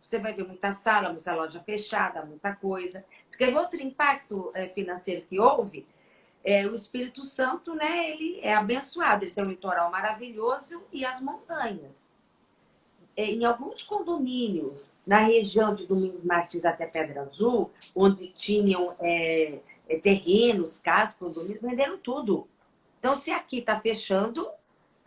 Você vai ver muita sala, muita loja fechada, muita coisa. Você quer ver outro impacto financeiro que houve? O Espírito Santo, né, ele é abençoado. Ele tem um litoral maravilhoso e as montanhas. Em alguns condomínios, na região de Domingos Martins até Pedra Azul, onde tinham terrenos, casas, condomínios, venderam tudo. Então, se aqui está fechando,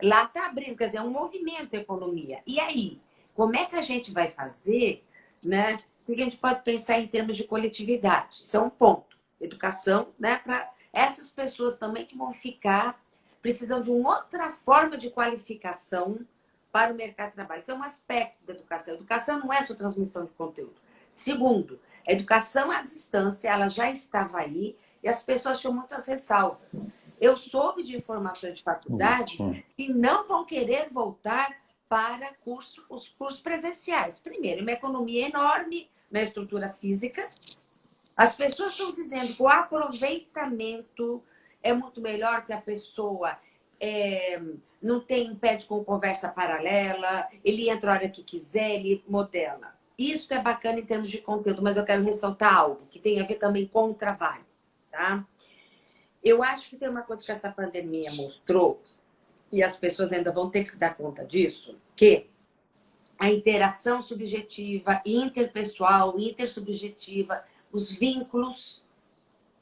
lá está abrindo. Quer dizer, é um movimento da economia. E aí, como é que a gente vai fazer, né? Porque a gente pode pensar em termos de coletividade. Isso é um ponto. Educação, né? Para essas pessoas também que vão ficar precisando de uma outra forma de qualificação para o mercado de trabalho. Isso é um aspecto da educação. A educação não é só transmissão de conteúdo. Segundo, a educação à distância, ela já estava aí e as pessoas tinham muitas ressalvas. Eu soube de informações de faculdades que não vão querer voltar para os cursos presenciais. Primeiro, uma economia enorme na estrutura física. As pessoas estão dizendo que o aproveitamento é muito melhor que a pessoa não perde com conversa paralela, ele entra a hora que quiser, ele modela. Isso é bacana em termos de conteúdo, mas eu quero ressaltar algo que tem a ver também com o trabalho, tá? Eu acho que tem uma coisa que essa pandemia mostrou, e as pessoas ainda vão ter que se dar conta disso, que a interação subjetiva, interpessoal, intersubjetiva, os vínculos,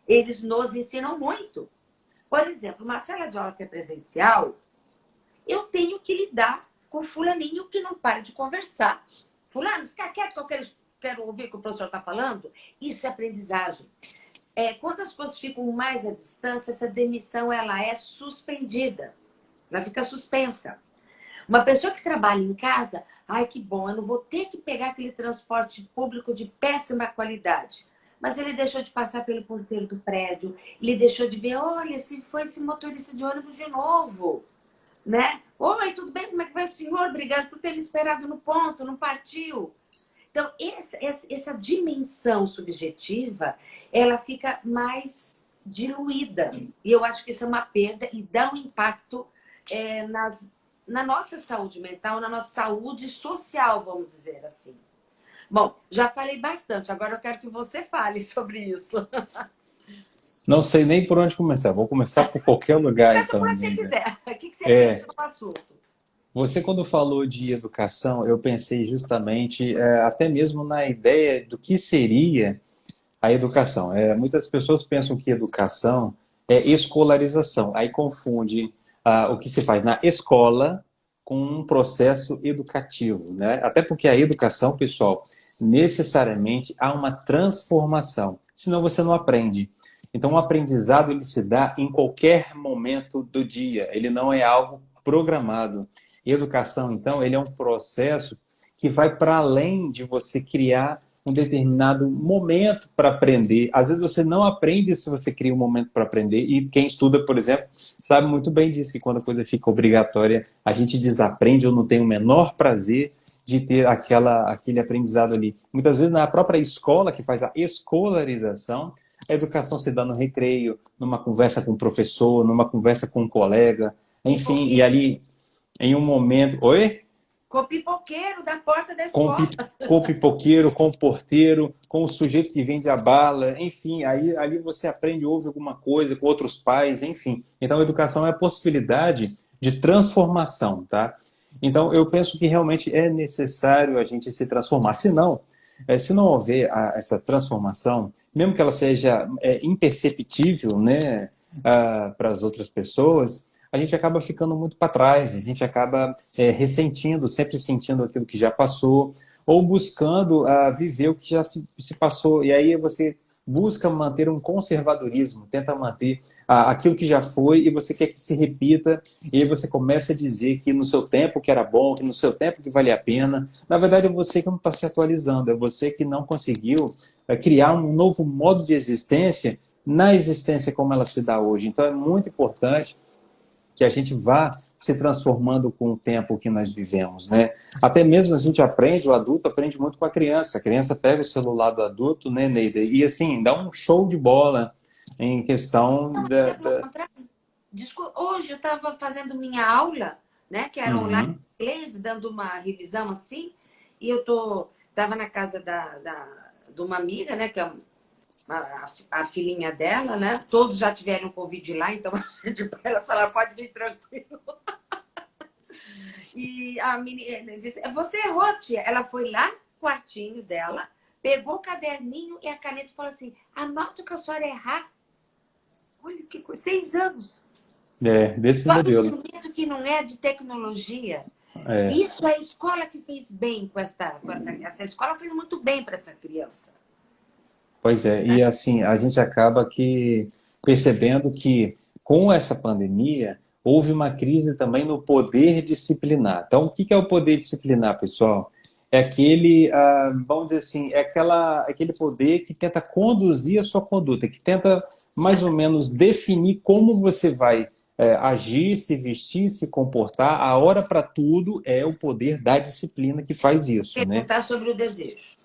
eles nos ensinam muito. Por exemplo, uma sala de aula que é presencial, eu tenho que lidar com fulaninho que não para de conversar. Fulano, fica quieto que eu quero ouvir o que o professor está falando. Isso é aprendizagem. Quando as coisas ficam mais à distância, essa demissão ela é suspendida. Ela fica suspensa. Uma pessoa que trabalha em casa, ai que bom, eu não vou ter que pegar aquele transporte público de péssima qualidade. Mas ele deixou de passar pelo ponteiro do prédio, ele deixou de ver, olha, se foi esse motorista de ônibus de novo, né? Oi, tudo bem? Como é que vai, senhor? Obrigado por ter me esperado no ponto, não partiu. Então, essa dimensão subjetiva, ela fica mais diluída. E eu acho que isso é uma perda e dá um impacto na nossa saúde mental, na nossa saúde social, vamos dizer assim. Bom, já falei bastante, agora eu quero que você fale sobre isso. Não sei nem por onde começar. Vou começar por qualquer lugar, Começa então, por onde você amiga. quiser. O que você pensou no assunto? Você, quando falou de educação, eu pensei justamente até mesmo na ideia do que seria a educação. Muitas pessoas pensam que educação é escolarização, aí confunde o que se faz na escola com um processo educativo, né? Até porque a educação, pessoal, necessariamente há uma transformação, senão você não aprende. Então, o aprendizado ele se dá em qualquer momento do dia, ele não é algo programado. Educação, então, ele é um processo que vai para além de você criar um determinado momento para aprender. Às vezes você não aprende se você cria um momento para aprender, e quem estuda, por exemplo, sabe muito bem disso, que quando a coisa fica obrigatória, a gente desaprende ou não tem o menor prazer de ter aquele aprendizado ali. Muitas vezes na própria escola, que faz a escolarização, a educação se dá no recreio, numa conversa com o professor, numa conversa com um colega, enfim, e ali em um momento... Oi? Com o pipoqueiro da porta da Com, escola. com o pipoqueiro, com o porteiro, com o sujeito que vende a bala, enfim, aí ali você aprende, ouve alguma coisa com outros pais, enfim. Então, a educação é a possibilidade de transformação, tá? Então, eu penso que realmente é necessário a gente se transformar. Se não houver essa transformação, mesmo que ela seja imperceptível, né, para as outras pessoas, a gente acaba ficando muito para trás, a gente acaba ressentindo, sempre sentindo aquilo que já passou, ou buscando viver o que já se passou. E aí você busca manter um conservadorismo, tenta manter aquilo que já foi e você quer que se repita, e aí você começa a dizer que no seu tempo que era bom, que no seu tempo que valia a pena. Na verdade, é você que não está se atualizando, é você que não conseguiu criar um novo modo de existência na existência como ela se dá hoje. Então, é muito importante que a gente vá se transformando com o tempo que nós vivemos, né? Até mesmo a gente aprende, o adulto aprende muito com a criança pega o celular do adulto, né, Neida? E assim, dá um show de bola em questão Hoje eu estava fazendo minha aula, né, que era online Uhum. inglês, dando uma revisão assim, e eu estava na casa de uma amiga, né, que é a filhinha dela, né? Todos já tiveram Covid lá, então a gente para ela falar, pode vir tranquilo. E a menina disse, você errou, tia. Ela foi lá no quartinho dela, pegou o caderninho e a caneta e falou assim, anota o que a senhora errar. Olha que coisa, 6 anos. Desse Só um modelo. instrumento que não é de tecnologia. É. Isso é a escola que fez bem com essa escola fez muito bem para essa criança. Pois é, e assim, a gente acaba que percebendo que com essa pandemia houve uma crise também no poder disciplinar. Então, o que é o poder disciplinar, pessoal? É aquele, vamos dizer assim, aquele poder que tenta conduzir a sua conduta, que tenta mais ou menos definir como você vai agir, se vestir, se comportar. A hora para tudo é o poder da disciplina que faz isso, né? Perguntar sobre o desejo.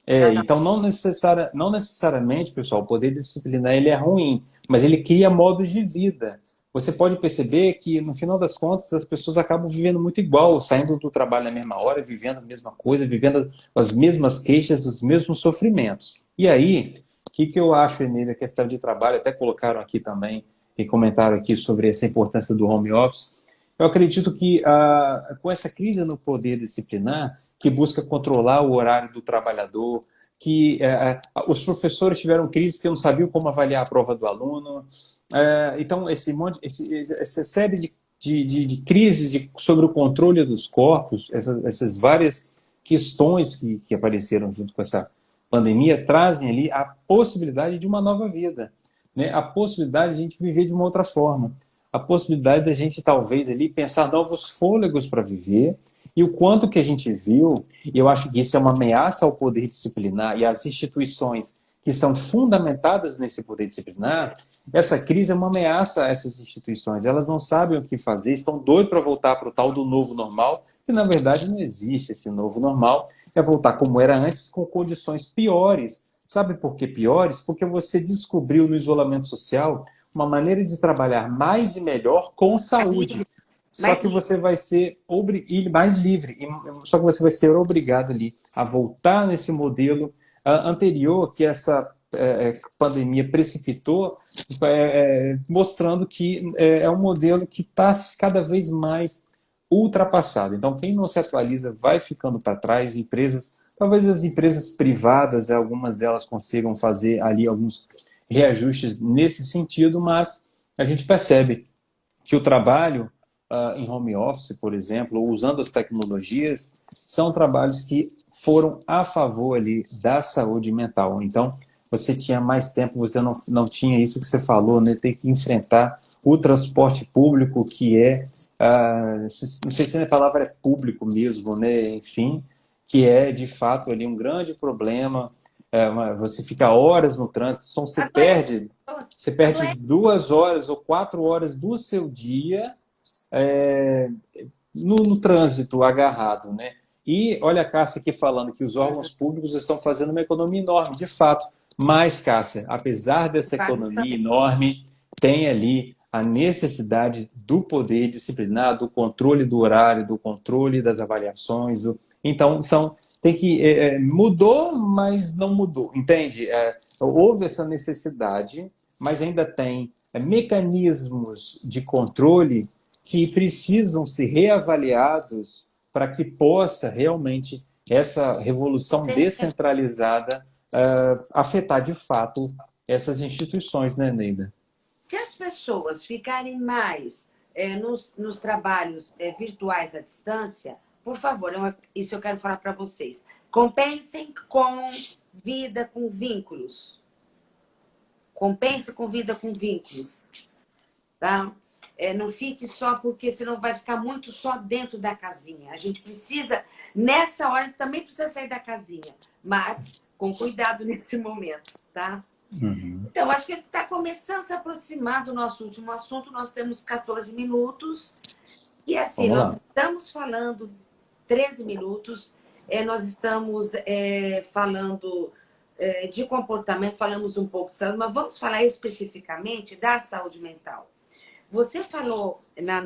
Cada Então, não necessariamente, pessoal, o poder disciplinar ele é ruim, mas ele cria modos de vida. Você pode perceber que, no final das contas, as pessoas acabam vivendo muito igual, saindo do trabalho na mesma hora, vivendo a mesma coisa, vivendo as mesmas queixas, os mesmos sofrimentos. E aí, o que eu acho, Enê, a questão de trabalho, até colocaram aqui também, e comentaram aqui sobre essa importância do home office. Eu acredito que com essa crise no poder disciplinar, que busca controlar o horário do trabalhador, que os professores tiveram crise porque não sabiam como avaliar a prova do aluno. Então, essa série de crises sobre o controle dos corpos, essas várias questões que apareceram junto com essa pandemia, trazem ali a possibilidade de uma nova vida, né? A possibilidade de a gente viver de uma outra forma, a possibilidade de a gente talvez ali pensar novos fôlegos para viver. E o quanto que a gente viu, e eu acho que isso é uma ameaça ao poder disciplinar e às instituições que são fundamentadas nesse poder disciplinar, essa crise é uma ameaça a essas instituições. Elas não sabem o que fazer, estão doidas para voltar para o tal do novo normal, que na verdade não existe esse novo normal, é voltar como era antes, com condições piores. Sabe por que piores? Porque você descobriu no isolamento social uma maneira de trabalhar mais e melhor com saúde. Só que você vai ser mais livre, só que você vai ser obrigado ali a voltar nesse modelo anterior que essa pandemia precipitou, mostrando que é um modelo que está cada vez mais ultrapassado. Então, quem não se atualiza vai ficando para trás. Talvez as empresas privadas, algumas delas consigam fazer ali alguns reajustes nesse sentido, mas a gente percebe que o trabalho em home office, por exemplo, ou usando as tecnologias, são trabalhos que foram a favor ali da saúde mental. Então, você tinha mais tempo, você não tinha isso que você falou, né? Ter que enfrentar o transporte público, que não sei se a palavra é público mesmo, né? Enfim, que é de fato ali um grande problema. Você fica horas no trânsito, Adoece as pessoas. você perde Adoece. 2 horas ou 4 horas do seu dia é, no trânsito agarrado, né? E olha a Cássia aqui falando que os órgãos públicos estão fazendo uma economia enorme, de fato. Mas, Cássia, apesar dessa Faz economia saber. enorme, tem ali a necessidade do poder disciplinar, do controle do horário, do controle das avaliações. Então, tem que mudou, mas não mudou, entende? Houve essa necessidade, mas ainda tem mecanismos de controle que precisam ser reavaliados para que possa realmente essa revolução Você descentralizada afetar de fato essas instituições, né, Neida? Se as pessoas ficarem mais nos trabalhos virtuais à distância, por favor, isso eu quero falar para vocês. Compensem com vida com vínculos. Compense com vida com vínculos. Tá? Não fique só porque senão vai ficar muito só dentro da casinha. A gente precisa, nessa hora, também precisa sair da casinha, mas com cuidado nesse momento, tá? Uhum. Então, acho que está começando a se aproximar do nosso último assunto. Nós temos 14 minutos. E assim, Vamos nós lá. estamos falando 13 minutos. Nós estamos falando de comportamento, falamos um pouco de saúde, mas vamos falar especificamente da saúde mental. Você falou lá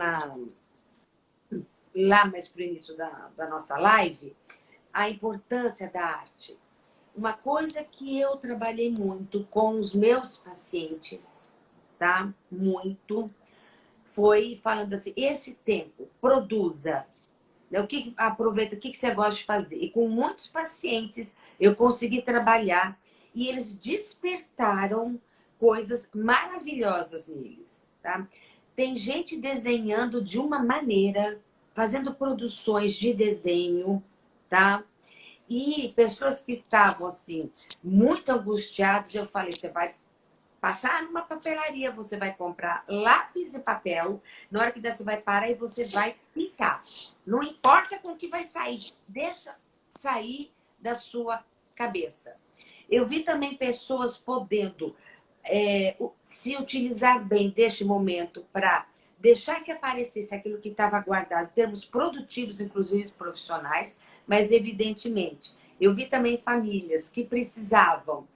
mais para o início da nossa live a importância da arte. Uma coisa que eu trabalhei muito com os meus pacientes, tá? Muito, foi falando assim, esse tempo, produza. Aproveita, o que você gosta de fazer? E com muitos pacientes eu consegui trabalhar e eles despertaram coisas maravilhosas neles, tá? Tem gente desenhando de uma maneira, fazendo produções de desenho, tá? E pessoas que estavam, assim, muito angustiadas, eu falei, você vai passar numa papelaria, você vai comprar lápis e papel, na hora que você vai parar e você vai pintar. Não importa com o que vai sair, deixa sair da sua cabeça. Eu vi também pessoas podendo se utilizar bem deste momento para deixar que aparecesse aquilo que estava guardado, em termos produtivos, inclusive profissionais, mas evidentemente. Eu vi também famílias que precisavam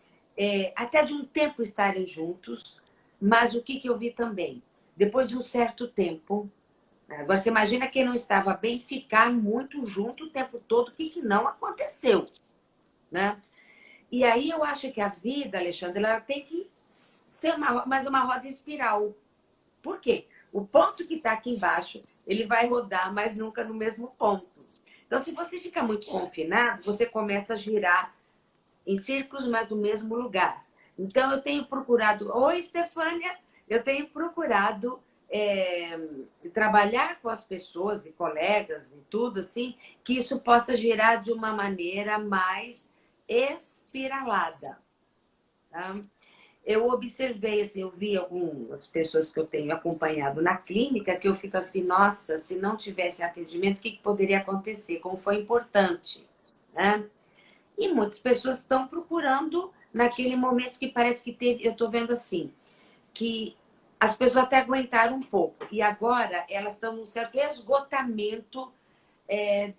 até de um tempo estarem juntos, mas o que eu vi também? Depois de um certo tempo, agora você imagina quem não estava bem ficar muito junto o tempo todo, o que não aconteceu, né? E aí eu acho que a vida, Alexandre, ela tem que ser mais uma roda em espiral. Por quê? O ponto que está aqui embaixo, ele vai rodar, mas nunca no mesmo ponto. Então, se você fica muito confinado, você começa a girar em círculos, mas no mesmo lugar. Então, eu tenho procurado... Oi, Stefânia! Eu tenho procurado trabalhar com as pessoas e colegas e tudo, assim, que isso possa girar de uma maneira mais espiralada. Tá? Eu observei, assim, eu vi algumas pessoas que eu tenho acompanhado na clínica, que eu fico assim, nossa, se não tivesse atendimento, o que poderia acontecer? Como foi importante, né? E muitas pessoas estão procurando naquele momento que parece que teve, eu estou vendo assim, que as pessoas até aguentaram um pouco, e agora elas estão num certo esgotamento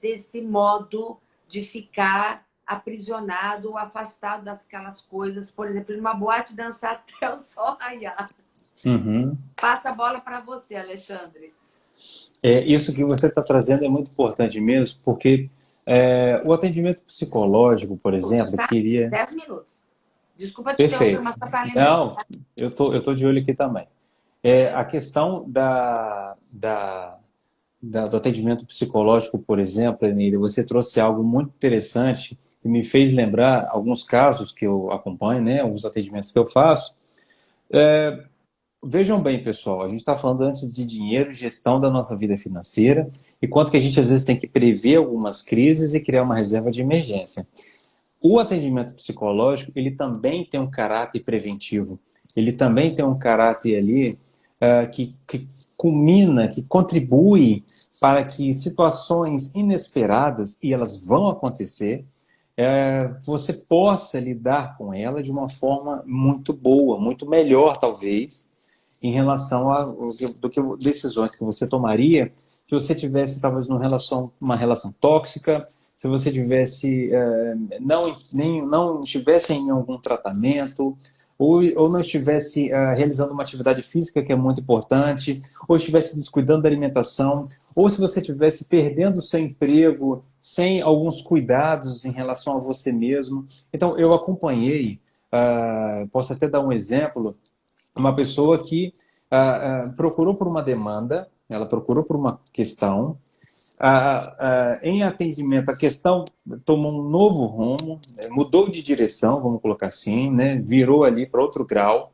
desse modo de ficar aprisionado ou afastado daquelas coisas. Por exemplo, numa boate dançar até o sol raiar. Uhum. Passa a bola para você, Alexandre. Isso que você está trazendo é muito importante mesmo, porque o atendimento psicológico, por exemplo, Tá? queria... 10 minutos. Desculpa te interromper, Perfeito. mas tá valendo aí. Não, eu tô de olho aqui também. A questão do atendimento psicológico, por exemplo, Enília, você trouxe algo muito interessante que me fez lembrar alguns casos que eu acompanho, né, alguns atendimentos que eu faço. vejam bem, pessoal, a gente está falando antes de dinheiro, gestão da nossa vida financeira e quanto que a gente às vezes tem que prever algumas crises e criar uma reserva de emergência. O atendimento psicológico, ele também tem um caráter preventivo. Ele também tem um caráter ali que culmina, que contribui para que situações inesperadas, e elas vão acontecer, você possa lidar com ela de uma forma muito boa, muito melhor, talvez, em relação a do que decisões que você tomaria se você tivesse talvez uma relação tóxica, se você tivesse não estivesse em algum tratamento ou não estivesse realizando uma atividade física que é muito importante, ou estivesse descuidando da alimentação, ou se você estivesse perdendo o seu emprego sem alguns cuidados em relação a você mesmo. Então, eu acompanhei, posso até dar um exemplo, uma pessoa que procurou por uma demanda, ela procurou por uma questão, em atendimento a questão tomou um novo rumo, mudou de direção, vamos colocar assim, né? Virou ali para outro grau,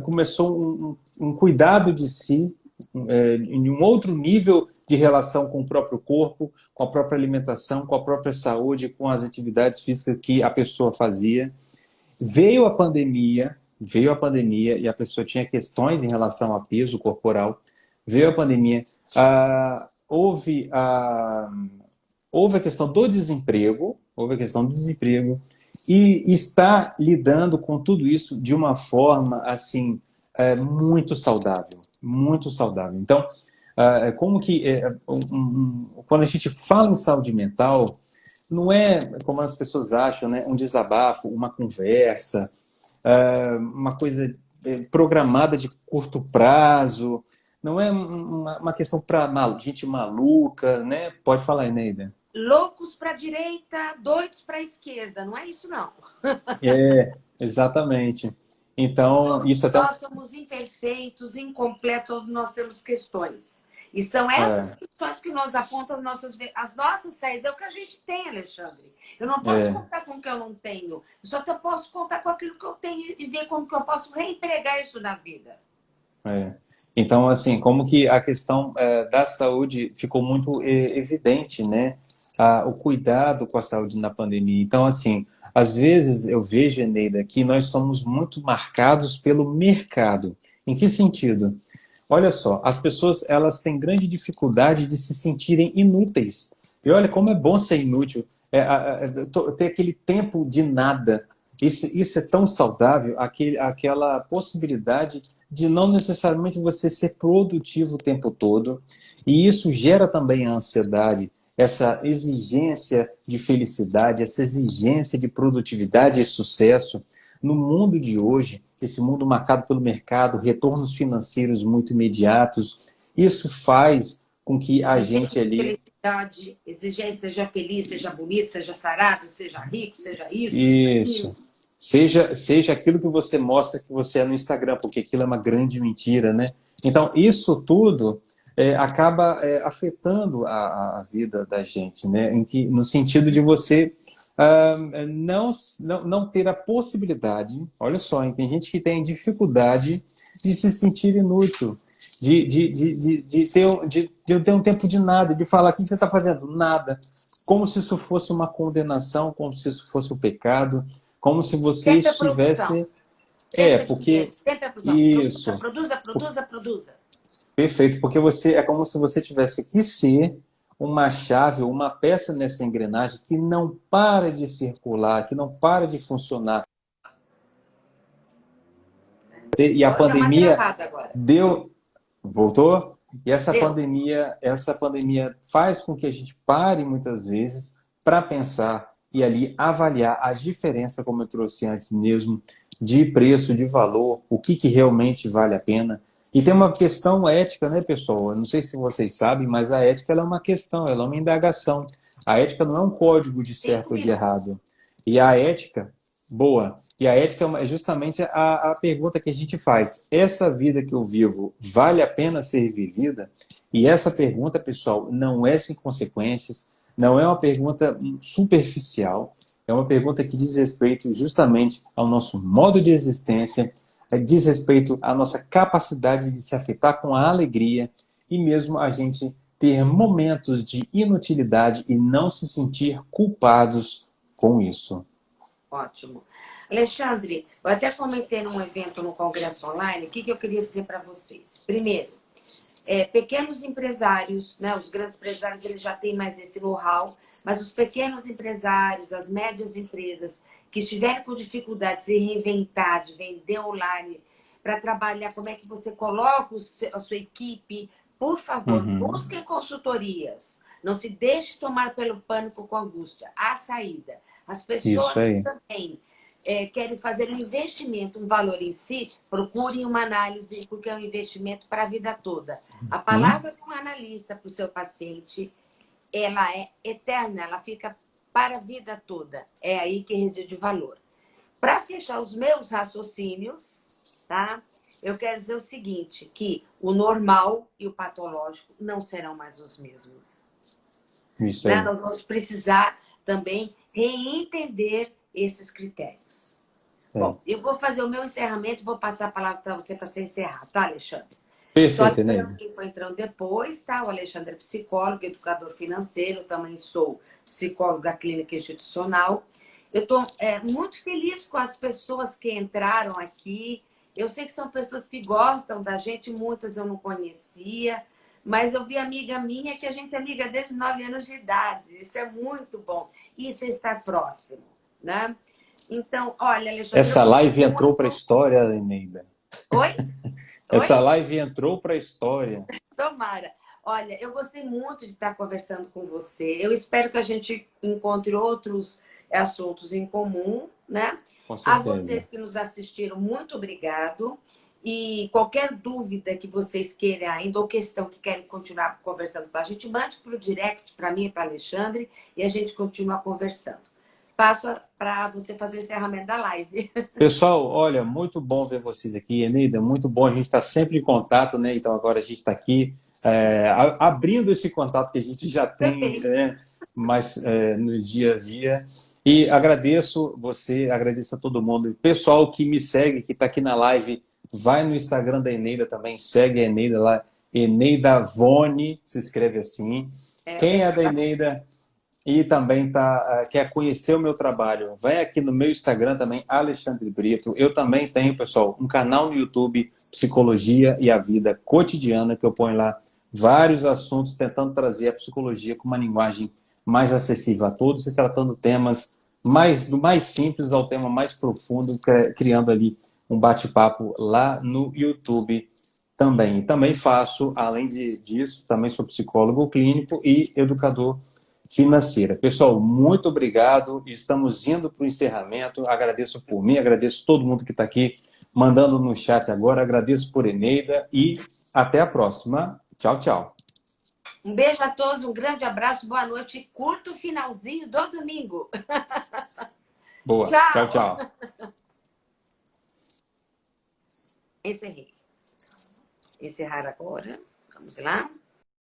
começou um cuidado de si, em um outro nível de relação com o próprio corpo, com a própria alimentação, com a própria saúde, com as atividades físicas que a pessoa fazia. Veio a pandemia e a pessoa tinha questões em relação a peso corporal. Veio a pandemia, houve a questão do desemprego, e está lidando com tudo isso de uma forma assim muito saudável, muito saudável. Então, como que quando a gente fala em saúde mental, não é como as pessoas acham, né, um desabafo, uma conversa, uma coisa programada de curto prazo, não é uma questão para gente maluca, né? Pode falar, Eneida. Loucos para a direita, doidos para a esquerda, não é isso não. Exatamente. Então, Todos isso até... nós somos imperfeitos, incompletos, todos nós temos questões. E são essas questões que nos apontam as nossas séries. É o que a gente tem, Alexandre. Eu não posso contar com o que eu não tenho. Eu só posso contar com aquilo que eu tenho e ver como que eu posso reempregar isso na vida. Então, assim, como que a questão da saúde ficou muito evidente, né? O cuidado com a saúde na pandemia. Então, assim, às vezes eu vejo, Eneida, que nós somos muito marcados pelo mercado. Em que sentido? Olha só, as pessoas elas têm grande dificuldade de se sentirem inúteis. E olha como é bom ser inútil, ter aquele tempo de nada. Isso é tão saudável, aquela possibilidade de não necessariamente você ser produtivo o tempo todo. E isso gera também a ansiedade, essa exigência de felicidade, essa exigência de produtividade e sucesso. No mundo de hoje, esse mundo marcado pelo mercado, retornos financeiros muito imediatos, isso faz com que a gente ali... Felicidade, exigência, seja feliz, seja bonito, seja sarado, seja rico, seja isso, Isso. Seja aquilo que você mostra que você é no Instagram, porque aquilo é uma grande mentira, né? Então, isso tudo acaba afetando a vida da gente, né? No sentido de você não ter a possibilidade, olha só, hein? Tem gente que tem dificuldade de se sentir inútil, de ter um tempo de nada, de falar: o que você está fazendo? Nada. Como se isso fosse uma condenação, como se isso fosse um pecado, como se você estivesse... porque... Isso. Produza. Perfeito, porque é como se você tivesse que ser uma chave, uma peça nessa engrenagem que não para de circular, que não para de funcionar. E a pandemia deu... Voltou? E essa pandemia faz com que a gente pare muitas vezes para pensar e ali avaliar a diferença, como eu trouxe antes mesmo, de preço, de valor, o que realmente vale a pena. E tem uma questão ética, né, pessoal? Eu não sei se vocês sabem, mas a ética ela é uma questão, ela é uma indagação. A ética não é um código de certo ou de errado. E a ética... Boa. E a ética é justamente a pergunta que a gente faz. Essa vida que eu vivo vale a pena ser vivida? E essa pergunta, pessoal, não é sem consequências, não é uma pergunta superficial, é uma pergunta que diz respeito justamente ao nosso modo de existência, diz respeito à nossa capacidade de se afetar com a alegria e mesmo a gente ter momentos de inutilidade e não se sentir culpados com isso. Ótimo. Alexandre, eu até comentei num evento no Congresso Online, o que eu queria dizer para vocês. Primeiro, pequenos empresários, né, os grandes empresários eles já têm mais esse know-how, mas os pequenos empresários, as médias empresas que estiverem com dificuldade de se reinventar, de vender online, para trabalhar, como é que você coloca a sua equipe, por favor, Uhum. busquem consultorias. Não se deixe tomar pelo pânico com angústia. Há saída. As Isso pessoas que aí. também querem fazer um investimento, um valor em si, procurem uma análise, porque é um investimento para a vida toda. A Hum? palavra de um analista para o seu paciente, ela é eterna, ela fica para a vida toda. É aí que reside o valor. Para fechar os meus raciocínios, tá? Eu quero dizer o seguinte, que o normal e o patológico não serão mais os mesmos. Isso Né? aí. Nós vamos precisar também reentender esses critérios. É. Bom, eu vou fazer o meu encerramento e vou passar a palavra para você para você encerrar, tá, Alexandre? Só Perfeito, lembrando Eneida. quem foi entrando depois, tá? O Alexandre é psicólogo, educador financeiro, também sou psicóloga clínica institucional. Eu estou muito feliz com as pessoas que entraram aqui. Eu sei que são pessoas que gostam da gente, muitas eu não conhecia, mas eu vi amiga minha que a gente é amiga desde 9 anos de idade. Isso é muito bom. Isso é estar próximo, né? Então, olha, Alexandre, eu Essa gostei live entrou para a muito. história, Eneida. Oi? Essa Oi? live entrou para a história. Tomara. Olha, eu gostei muito de estar conversando com você. Eu espero que a gente encontre outros assuntos em comum, né? Com A certeza. vocês que nos assistiram, muito obrigado. E qualquer dúvida que vocês queiram ainda, ou questão que querem continuar conversando com a gente, mande para o direct, para mim e para Alexandre, e a gente continua conversando. Passo para você fazer o encerramento da live. Pessoal, olha, muito bom ver vocês aqui, Eneida. Muito bom, a gente está sempre em contato, né? Então agora a gente está aqui abrindo esse contato que a gente já tem, Também. né? Mas nos dias a dia. E agradeço você, agradeço a todo mundo. Pessoal que me segue, que está aqui na live, vai no Instagram da Eneida também, segue a Eneida lá, Eneida Vone, se escreve assim. Quem é da Eneida e também quer conhecer o meu trabalho, vai aqui no meu Instagram também, Alexandre Brito. Eu também tenho, pessoal, um canal no YouTube, Psicologia e a Vida Cotidiana, que eu ponho lá vários assuntos tentando trazer a psicologia com uma linguagem mais acessível a todos e tratando temas do mais simples ao tema mais profundo, criando ali um bate-papo lá no YouTube também. E também faço, além disso, também sou psicólogo clínico e educador financeira. Pessoal, muito obrigado. Estamos indo para o encerramento. Agradeço por mim, agradeço todo mundo que está aqui mandando no chat agora. Agradeço por Eneida e até a próxima. Tchau, tchau. Um beijo a todos, um grande abraço, boa noite. Curta o finalzinho do domingo. Boa. Tchau, Tchau. tchau. Encerrei. Encerrar agora. Vamos lá.